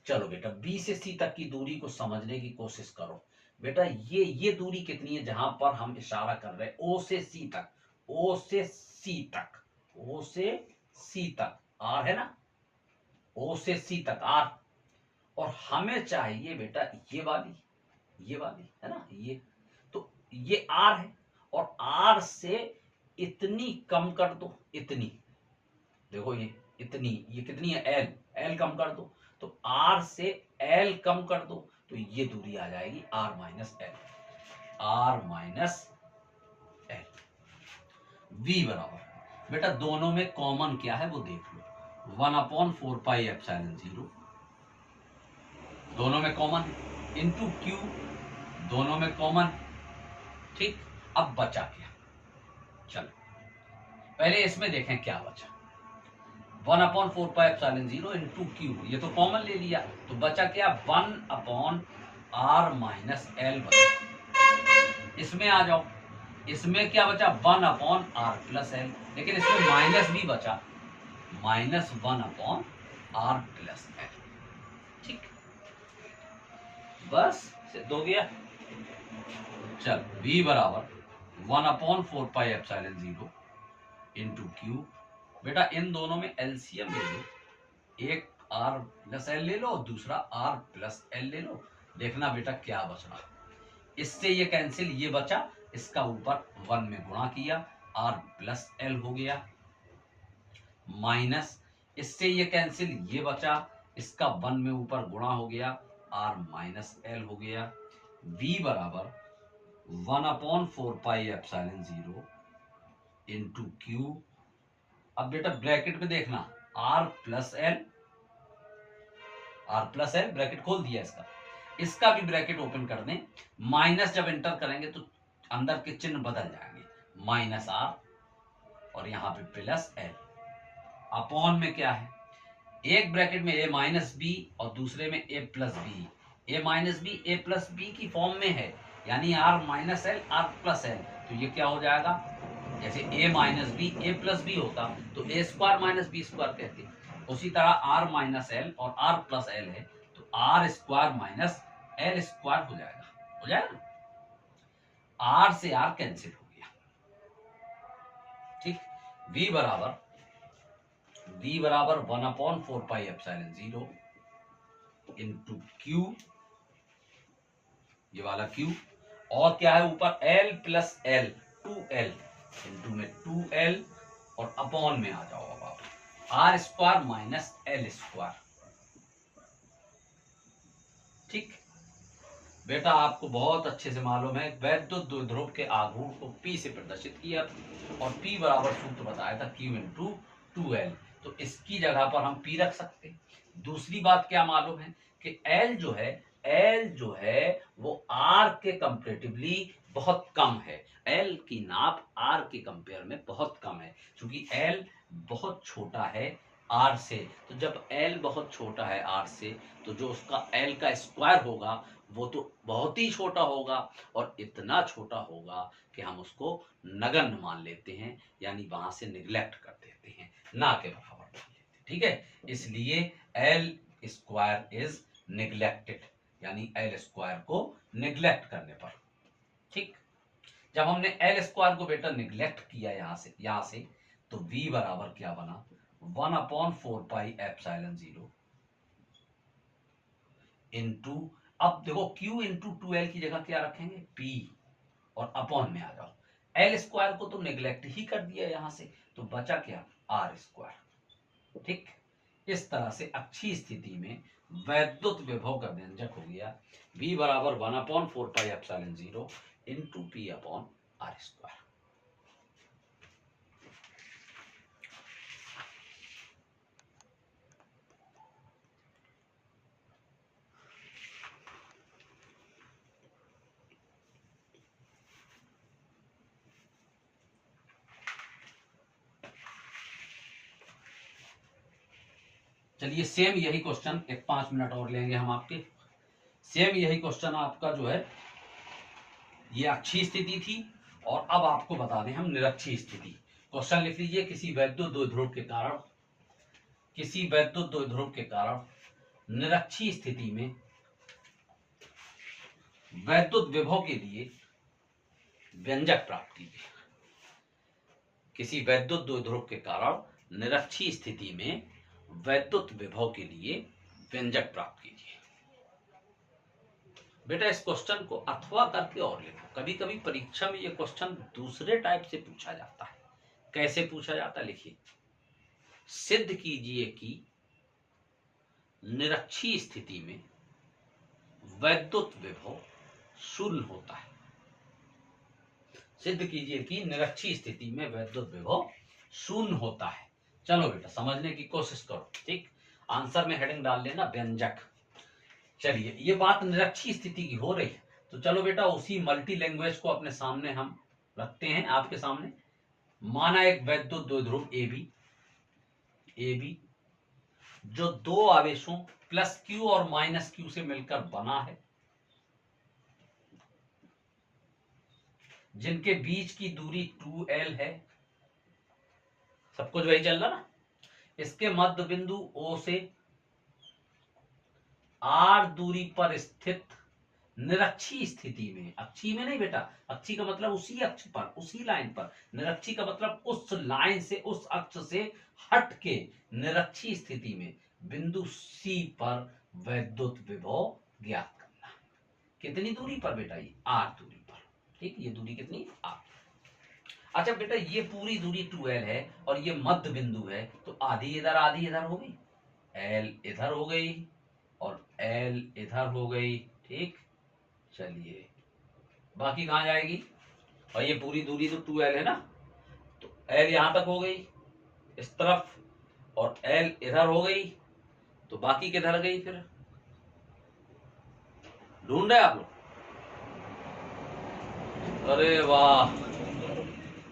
चलो बेटा बी से सी तक की दूरी को समझने की कोशिश करो। बेटा ये दूरी कितनी है जहां पर हम इशारा कर रहे हैं, ओ से सी तक, ओ से सी तक, ओ से सी तक आर है ना, ओ से सी तक आर, और हमें चाहिए बेटा ये वाली है ना, ये, तो ये आर है, और आर से इतनी कम कर दो, इतनी, देखो ये इतनी, ये कितनी है, एल, एल कम कर दो, तो आर से एल कम कर दो, तो ये दूरी आ जाएगी R minus L, R minus L. V बराबर, बेटा दोनों में कॉमन क्या है वो देख लो, 1/4πε0, दोनों में कॉमन, इंटू क्यू, दोनों में कॉमन, ठीक। अब बचा क्या, चलो पहले इसमें देखें क्या बचा, 1/4πε0 इंटू क्यू, ये तो कॉमन ले लिया, तो बचा क्या, 1/r माइनस एल बचा। इसमें आ जाओ, इसमें क्या बचा, 1/r प्लस एल, लेकिन इसमें माइनस भी बचा, -1/r प्लस एल, ठीक। बस सिद्ध हो गया। चल v बराबर 1/4πε0 इंटू क्यू, बेटा इन दोनों में एलसीएम ले लो, एक r प्लस एल ले लो और दूसरा r प्लस एल ले लो, देखना बेटा क्या बच रहा, इससे ये कैंसिल, ये बचा, इसका ऊपर 1 में गुणा किया, r प्लस एल हो गया, माइनस इससे ये कैंसिल, ये बचा, इसका 1 में ऊपर गुणा हो गया, r माइनस एल हो गया। v बराबर 1/4πε0 इंटू क्यू, अब बेटा ब्रैकेट में देखना, r प्लस एल ब्रैकेट खोल दिया, इसका भी ब्रैकेट ओपन कर दें, माइनस जब एंटर करेंगे तो अंदर के चिन्ह बदल जाएंगे, -r और यहाँ पे प्लस एल, अपॉन में क्या है, एक ब्रैकेट में a माइनस बी और दूसरे में a plus B, a minus B a plus B की फॉर्म में है, यानी r minus L r plus L, तो ये क्या हो जाएगा, जैसे a minus B a plus B होता तो a square minus B square कहते, उसी तरह r माइनस एल और r प्लस एल है तो r square minus L square हो जाएगा ना, आर से आर कैंसिल हो गया, ठीक। v बराबर 1/4πε0 इंटू क्यू, ये वाला क्यू, और क्या है ऊपर l plus L, 2l into में 2l, और अपॉन में आ जाओ अब आप R square minus L square, ठीक। बेटा आपको बहुत अच्छे से मालूम है वैद्युत द्विध्रुव के आघूर्ण को P से प्रदर्शित किया और P बराबर सूत्र बताया था Q इंटू 2L, तो इसकी जगह पर हम P रख सकते हैं। दूसरी बात क्या मालूम है कि L जो है वो R के कंपेरेटिवली बहुत कम है, L की नाप R के कंपेयर में बहुत कम है, क्योंकि L बहुत छोटा है R से, तो जब L बहुत छोटा है R से, तो जो उसका L का स्क्वायर होगा वो तो बहुत ही छोटा होगा, और इतना छोटा होगा कि हम उसको नगण्य मान लेते हैं, यानी वहां से निग्लेक्ट कर देते हैं, ना के बराबर मान लेते हैं, ठीक है। इसलिए एल स्क्वायर इज निग्लेक्टेड, यानी एल स्क्वायर को निग्लेक्ट करने पर, ठीक। जब हमने एल स्क्वायर को बेटा निग्लेक्ट किया यहां से तो v बराबर क्या बना, 1/4πε0 इंटू, अब देखो Q इंटू 2L की जगह क्या रखेंगे P, और अपॉन में आ जाओ, L स्क्वायर को तो नेग्लेक्ट ही कर दिया यहां से, तो बचा क्या R स्क्वायर, ठीक। इस तरह से अच्छी स्थिति में वैद्युत विभव का व्यंजक हो गया V बराबर 1/4πε0 into P upon R square. चलिए सेम यही क्वेश्चन, एक 5 मिनट और लेंगे हम आपके, सेम यही क्वेश्चन आपका जो है ये अच्छी स्थिति थी, और अब आपको बता दें हम निरक्षी स्थिति। क्वेश्चन लिख लीजिए, किसी वैद्युत द्विध्रुव के कारण निरक्षी स्थिति में वैद्युत विभव के लिए व्यंजक प्राप्त कीजिए। किसी वैद्युत द्विध्रुव के कारण निरक्षी स्थिति में वैद्युत विभव के लिए व्यंजक प्राप्त कीजिए। बेटा इस क्वेश्चन को अथवा करके और लिखो, कभी कभी परीक्षा में ये क्वेश्चन दूसरे टाइप से पूछा जाता है। कैसे पूछा जाता है, लिखिए, सिद्ध कीजिए कि निरक्षी स्थिति में वैद्युत विभव शून्य होता है। सिद्ध कीजिए कि निरक्षी स्थिति में वैद्युत विभव शून्य होता है। चलो बेटा समझने की कोशिश करो, ठीक। आंसर में हेडिंग डाल लेना व्यंजक। चलिए ये बात निरक्षी स्थिति की हो रही है, तो चलो बेटा उसी मल्टी लैंग्वेज को अपने सामने हम रखते हैं, आपके सामने। माना एक वैद्युत द्विध्रुव ए बी जो दो आवेशों प्लस क्यू और माइनस क्यू से मिलकर बना है, जिनके बीच की दूरी 2L है, सब कुछ वही चल रहा ना। इसके मध्य बिंदु O से R दूरी पर स्थित निरक्षी स्थिति में, अक्षी में नहीं बेटा, अक्षी का मतलब उसी अक्ष पर, उसी लाइन पर, निरक्षी का मतलब उस लाइन से, उस अक्ष से हट के निरक्षी स्थिति में बिंदु C पर वैद्युत विभव ज्ञात करना। कितनी दूरी पर बेटा, ये R दूरी पर, ठीक। ये दूरी कितनी, R। अच्छा बेटा ये पूरी दूरी 2L है और ये मध्य बिंदु है, तो आधी इधर हो गई, L इधर हो गई और L इधर हो गई, ठीक। चलिए बाकी कहां जाएगी, और ये पूरी दूरी तो 2L है ना, तो L यहां तक हो गई इस तरफ, और L इधर हो गई, तो बाकी किधर गई फिर, ढूंढ रहे आप लोग। अरे वाह,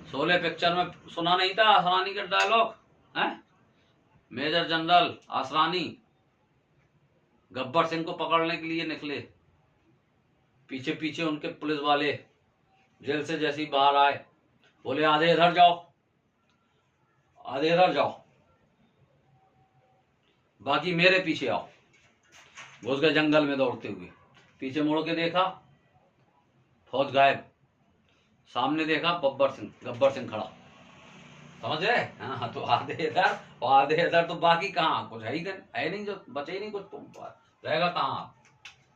शोले पिक्चर में सुना नहीं था आसरानी का डायलॉग है, मेजर जनरल आसरानी गब्बर सिंह को पकड़ने के लिए निकले, पीछे पीछे उनके पुलिस वाले जेल से जैसे ही बाहर आए, बोले आधे इधर जाओ, आधे इधर जाओ, बाकी मेरे पीछे आओ। घुस गए जंगल में दौड़ते हुए, पीछे मुड़ के देखा, फौज गायब, सामने देखा गब्बर सिंह खड़ा, समझ रहे? हाँ, तो आधे इधर और आधे इधर, तो बाकी कहाँ कुछ है ही नहीं, जो बचे ही नहीं कुछ, तुम रहेगा कहाँ?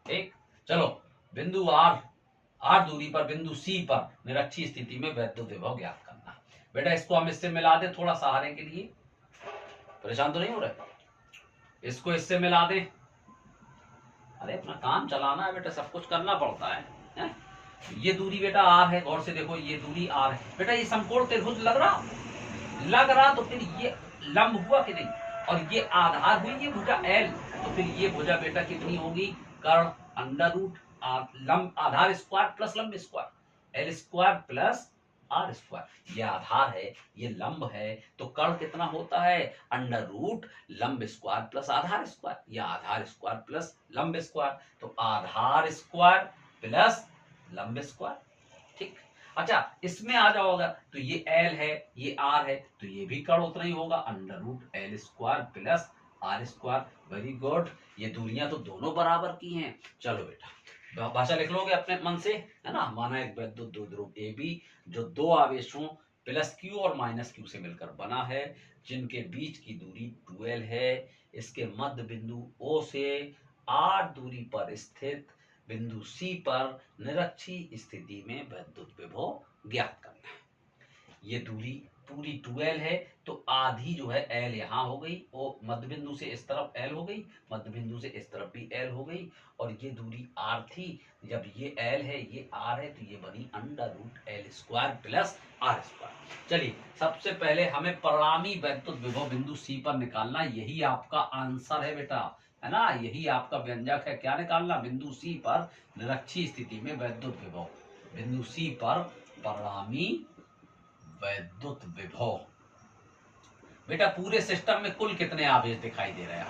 ठीक, चलो बिंदु आर दूरी पर बिंदु सी पर निरक्षीय स्थिति में वैद्युत विभव ज्ञात करना। बेटा इसको हम इससे मिला दे थोड़ा सहारे के लिए, परेशान तो नहीं हो रहे? इसको इससे मिला दे, अरे अपना काम चलाना है बेटा, सब कुछ करना पड़ता है? ये दूरी बेटा आर है, गौर से देखो ये दूरी आर है। बेटा ये समकोण त्रिभुज लग रहा, तो फिर ये लंब हुआ कि नहीं, और ये आधार हुई ये भुजा एल, तो फिर ये भुजा बेटा कितनी होगी? कर्ण अंडर रूट लंब आधार स्क्वायर प्लस लंब square, L square plus R square. ये आधार है, ये लंब है, तो कर्ण कितना होता है? अंडर रूट लंब स्क्वायर प्लस आधार स्क्वायर, या आधार स्क्वायर प्लस लंब स्क्वायर, तो आधार स्क्वायर प्लस लंब स्क्वायर। ठीक, अच्छा इसमें आ जाओगा तो ये एल है, ये आर है, तो ये भी कर्ण उतना ही होगा, under root L square plus R square. Very good, ये दूरियां तो दोनों बराबर की हैं। चलो बेटा भाषा लिख लोगे अपने मन से, है ना? माना एक वैद्युत द्विध्रुव ए बी जो दो आवेशों प्लस क्यू और माइनस क्यू से मिलकर बना है, जिनके बीच की दूरी 2l है। इसके मध्य बिंदु O से r दूरी पर स्थित बिंदु C पर निरक्षीय स्थिति में वैद्युत विभव ज्ञात करना है। ये दूरी पूरी 2l है, तो आधी जो है l यहाँ हो गई, और मध्य बिंदु से इस तरफ l हो गई, मध्य बिंदु से इस तरफ भी l हो गई, और ये दूरी r थी। जब ये l है ये r है, तो ये बनी under root L square plus R square. चलिए सबसे पहले हमें परिणामी वैद्युत विभव बिंदु C पर निकालना, यही आपका आंसर है बेटा, है ना? यही आपका व्यंजक है। क्या निकालना? बिंदु C पर निरक्षीय स्थिति में वैद्युत विभव, बिंदु C पर परिणामी वैद्युत विभव। बेटा पूरे सिस्टम में कुल कितने आवेश दिखाई दे रहे हैं?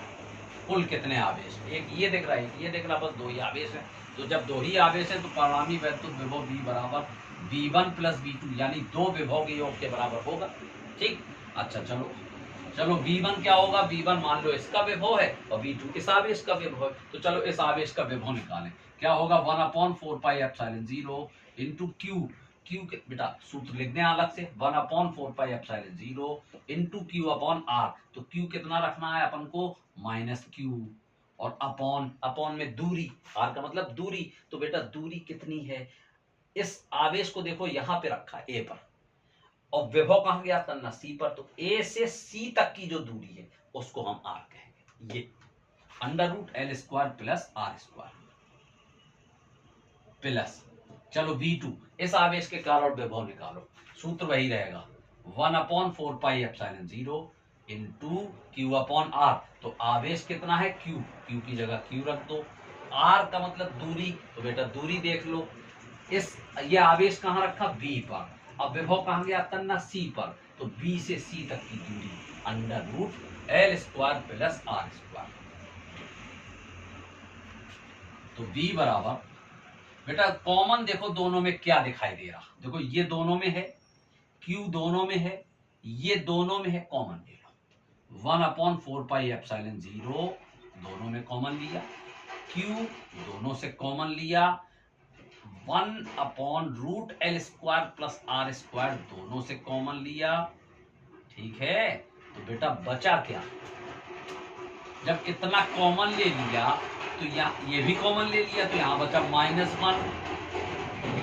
कुल कितने आवेश? एक ये दिख रहा है, एक ये दिख रहा, बस दो ही आवेश है। तो जब दो ही आवेश है तो परिणामी वैद्युत विभव V बराबर V1 प्लस V2, यानी दो विभव के योग के बराबर होगा। ठीक, अच्छा चलो V1 क्या होगा? V1 मान लो इसका विभव है, और V2 इस आवेश का विभव है, तो चलो इस आवेश का विभव निकालें। क्या होगा? 1/4πε0 इंटू क्यू बेटा सूत्र लिख दें अलग से, 1/4πε0 इंटू Q/R। तो Q कितना रखना है अपन को? -Q, और अपॉन में दूरी, R का मतलब दूरी, तो बेटा दूरी कितनी है? इस आवेश को देखो यहाँ पे रखा A पर, और विभव कहाँ ज्ञात करना? C पर, तो A से C तक की जो दूरी है उसको हम R कहेंगे। ये under root L square plus R square plus, चलो V2 इस आवेश के कारण विभव निकालो, सूत्र वही रहेगा 1/4πε0 इंटू Q/R। तो आवेश कितना है? Q की जगह Q रख दो, R का मतलब दूरी, तो बेटा दूरी देख लो, ये आवेश कहाँ रखा? B पर, अब विभव कहाँ ज्ञात करना? C पर, तो B से C तक की दूरी under root L square plus R square. तो V बराबर, बेटा कॉमन देखो दोनों में क्या दिखाई दे रहा, देखो ये दोनों में है, Q दोनों में है, ये दोनों में है, कॉमन ले लो। 1/4πε0 दोनों में कॉमन लिया, Q दोनों से कॉमन लिया, 1/√L square plus R square दोनों से कॉमन लिया। ठीक है, तो बेटा बचा क्या? जब इतना कॉमन ले लिया तो यहाँ ये भी कॉमन ले लिया, तो यहाँ बचा -1,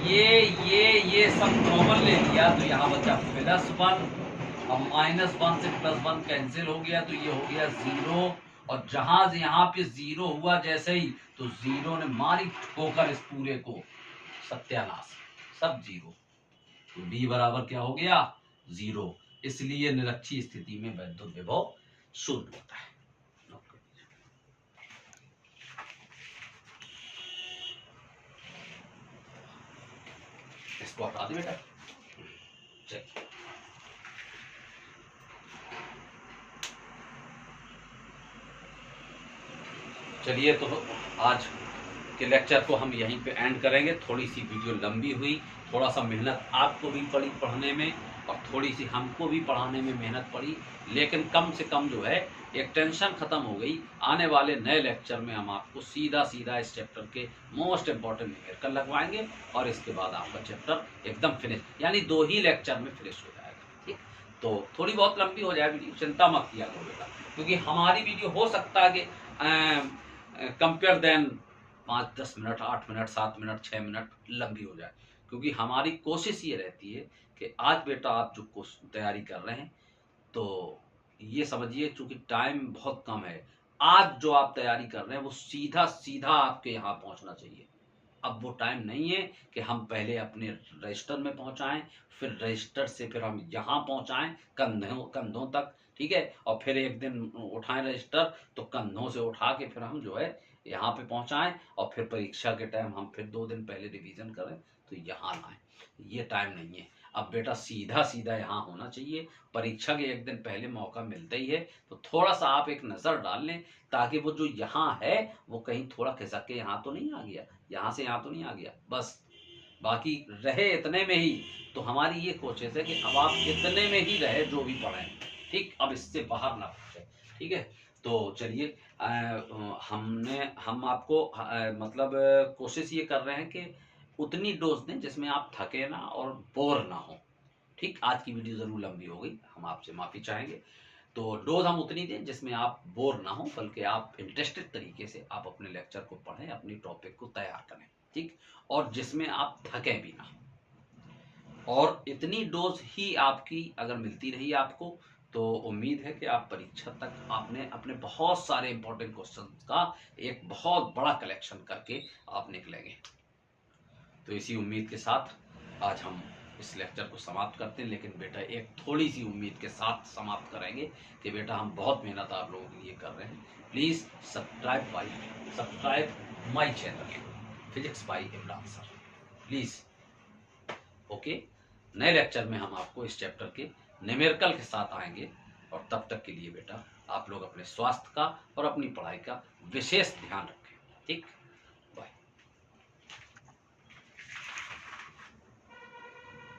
ये सब कॉमन ले लिया, तो यहाँ बचा +1, अब -1 से +1 कैंसिल हो गया, तो ये हो गया 0, और जहां से यहाँ पे 0 हुआ जैसे ही, तो 0 ने मारी ठोकर इस पूरे को, सत्यानाश, सब 0। तो B बराबर क्या हो गया? 0। इसलिए निरक्षीय स्थिति में वैद्युत विभव 0 होता है। इसको हटा दे बेटा, चलिए तो आज के लेक्चर को हम यहीं पे एंड करेंगे। थोड़ी सी वीडियो लंबी हुई, थोड़ा सा मेहनत आपको भी पड़ी पढ़ने में, और थोड़ी सी हमको भी पढ़ाने में मेहनत पड़ी, लेकिन कम से कम जो है एक टेंशन खत्म हो गई। आने वाले नए लेक्चर में हम आपको सीधा सीधा इस चैप्टर के मोस्ट इंपॉर्टेंट न्यूमेरिकल लगवाएंगे और इसके बाद आपका चैप्टर एकदम फिनिश, यानी 2 ही लेक्चर में फिनिश हो जाएगा। ठीक, तो थोड़ी बहुत लंबी हो जाए वीडियो, चिंता मत किया करो बेटा, क्योंकि हमारी वीडियो हो सकता है कि compare than 5-10 minute, 8 minute, 7 minute, 6 minute लंबी हो जाए, क्योंकि हमारी कोशिश ये रहती है कि आज बेटा आप जो तैयारी कर रहे हैं, तो ये समझिए चूंकि टाइम बहुत कम है, आज जो आप तैयारी कर रहे हैं वो सीधा सीधा आपके यहाँ पहुंचना चाहिए। अब वो टाइम नहीं है कि हम पहले अपने रजिस्टर में पहुंचाएं, फिर रजिस्टर से फिर हम यहाँ पहुंचाएं कंधों कंधों तक, ठीक है, और फिर एक दिन उठाएं रजिस्टर तो कंधों से उठा के फिर हम जो है यहाँ पे पहुंचाएं, और फिर परीक्षा के टाइम हम फिर 2 दिन पहले रिवीजन करें तो यहाँ लाएं। ये टाइम नहीं है। अब बेटा सीधा सीधा यहाँ होना चाहिए। परीक्षा के एक दिन पहले मौका मिलता ही है तो थोड़ा सा आप एक नज़र डाल लें, ताकि वो जो यहाँ है वो कहीं थोड़ा खिसक के यहाँ तो नहीं आ गया, यहाँ से यहाँ तो नहीं आ गया, बस बाकी रहे इतने में ही। तो हमारी ये कोशिश है कि अब आप इतने में ही रहे जो भी पढ़ें, ठीक, अब इससे बाहर ना पहुँचे, ठीक है। तो चलिए हम आपको मतलब कोशिश ये कर रहे हैं कि उतनी डोज दें जिसमें आप थके ना और बोर ना हो। ठीक, आज की वीडियो ज़रूर लंबी हो गई, हम आपसे माफ़ी चाहेंगे। तो डोज हम उतनी दें जिसमें आप बोर ना हो, बल्कि आप इंटरेस्टेड तरीके से आप अपने लेक्चर को पढ़ें, अपनी टॉपिक को तैयार करें, ठीक, और जिसमें आप थकें भी ना। और इतनी डोज ही आपकी अगर मिलती रही आपको, तो उम्मीद है कि आप परीक्षा तक आपने अपने बहुत सारे इंपॉर्टेंट क्वेश्चन का एक बहुत बड़ा कलेक्शन करके आप निकलेंगे। तो इसी उम्मीद के साथ आज हम इस लेक्चर को समाप्त करते हैं, लेकिन बेटा एक थोड़ी सी उम्मीद के साथ समाप्त करेंगे कि बेटा हम बहुत मेहनत आप लोगों के लिए कर रहे हैं। Please subscribe my channel physics by Imran sir, please. Okay, नए लेक्चर में हम आपको इस चैप्टर के न्यूमेरिकल के साथ आएंगे, और तब तक के लिए बेटा आप लोग अपने स्वास्थ्य का और अपनी पढ़ाई का विशेष ध्यान रखें, ठीक।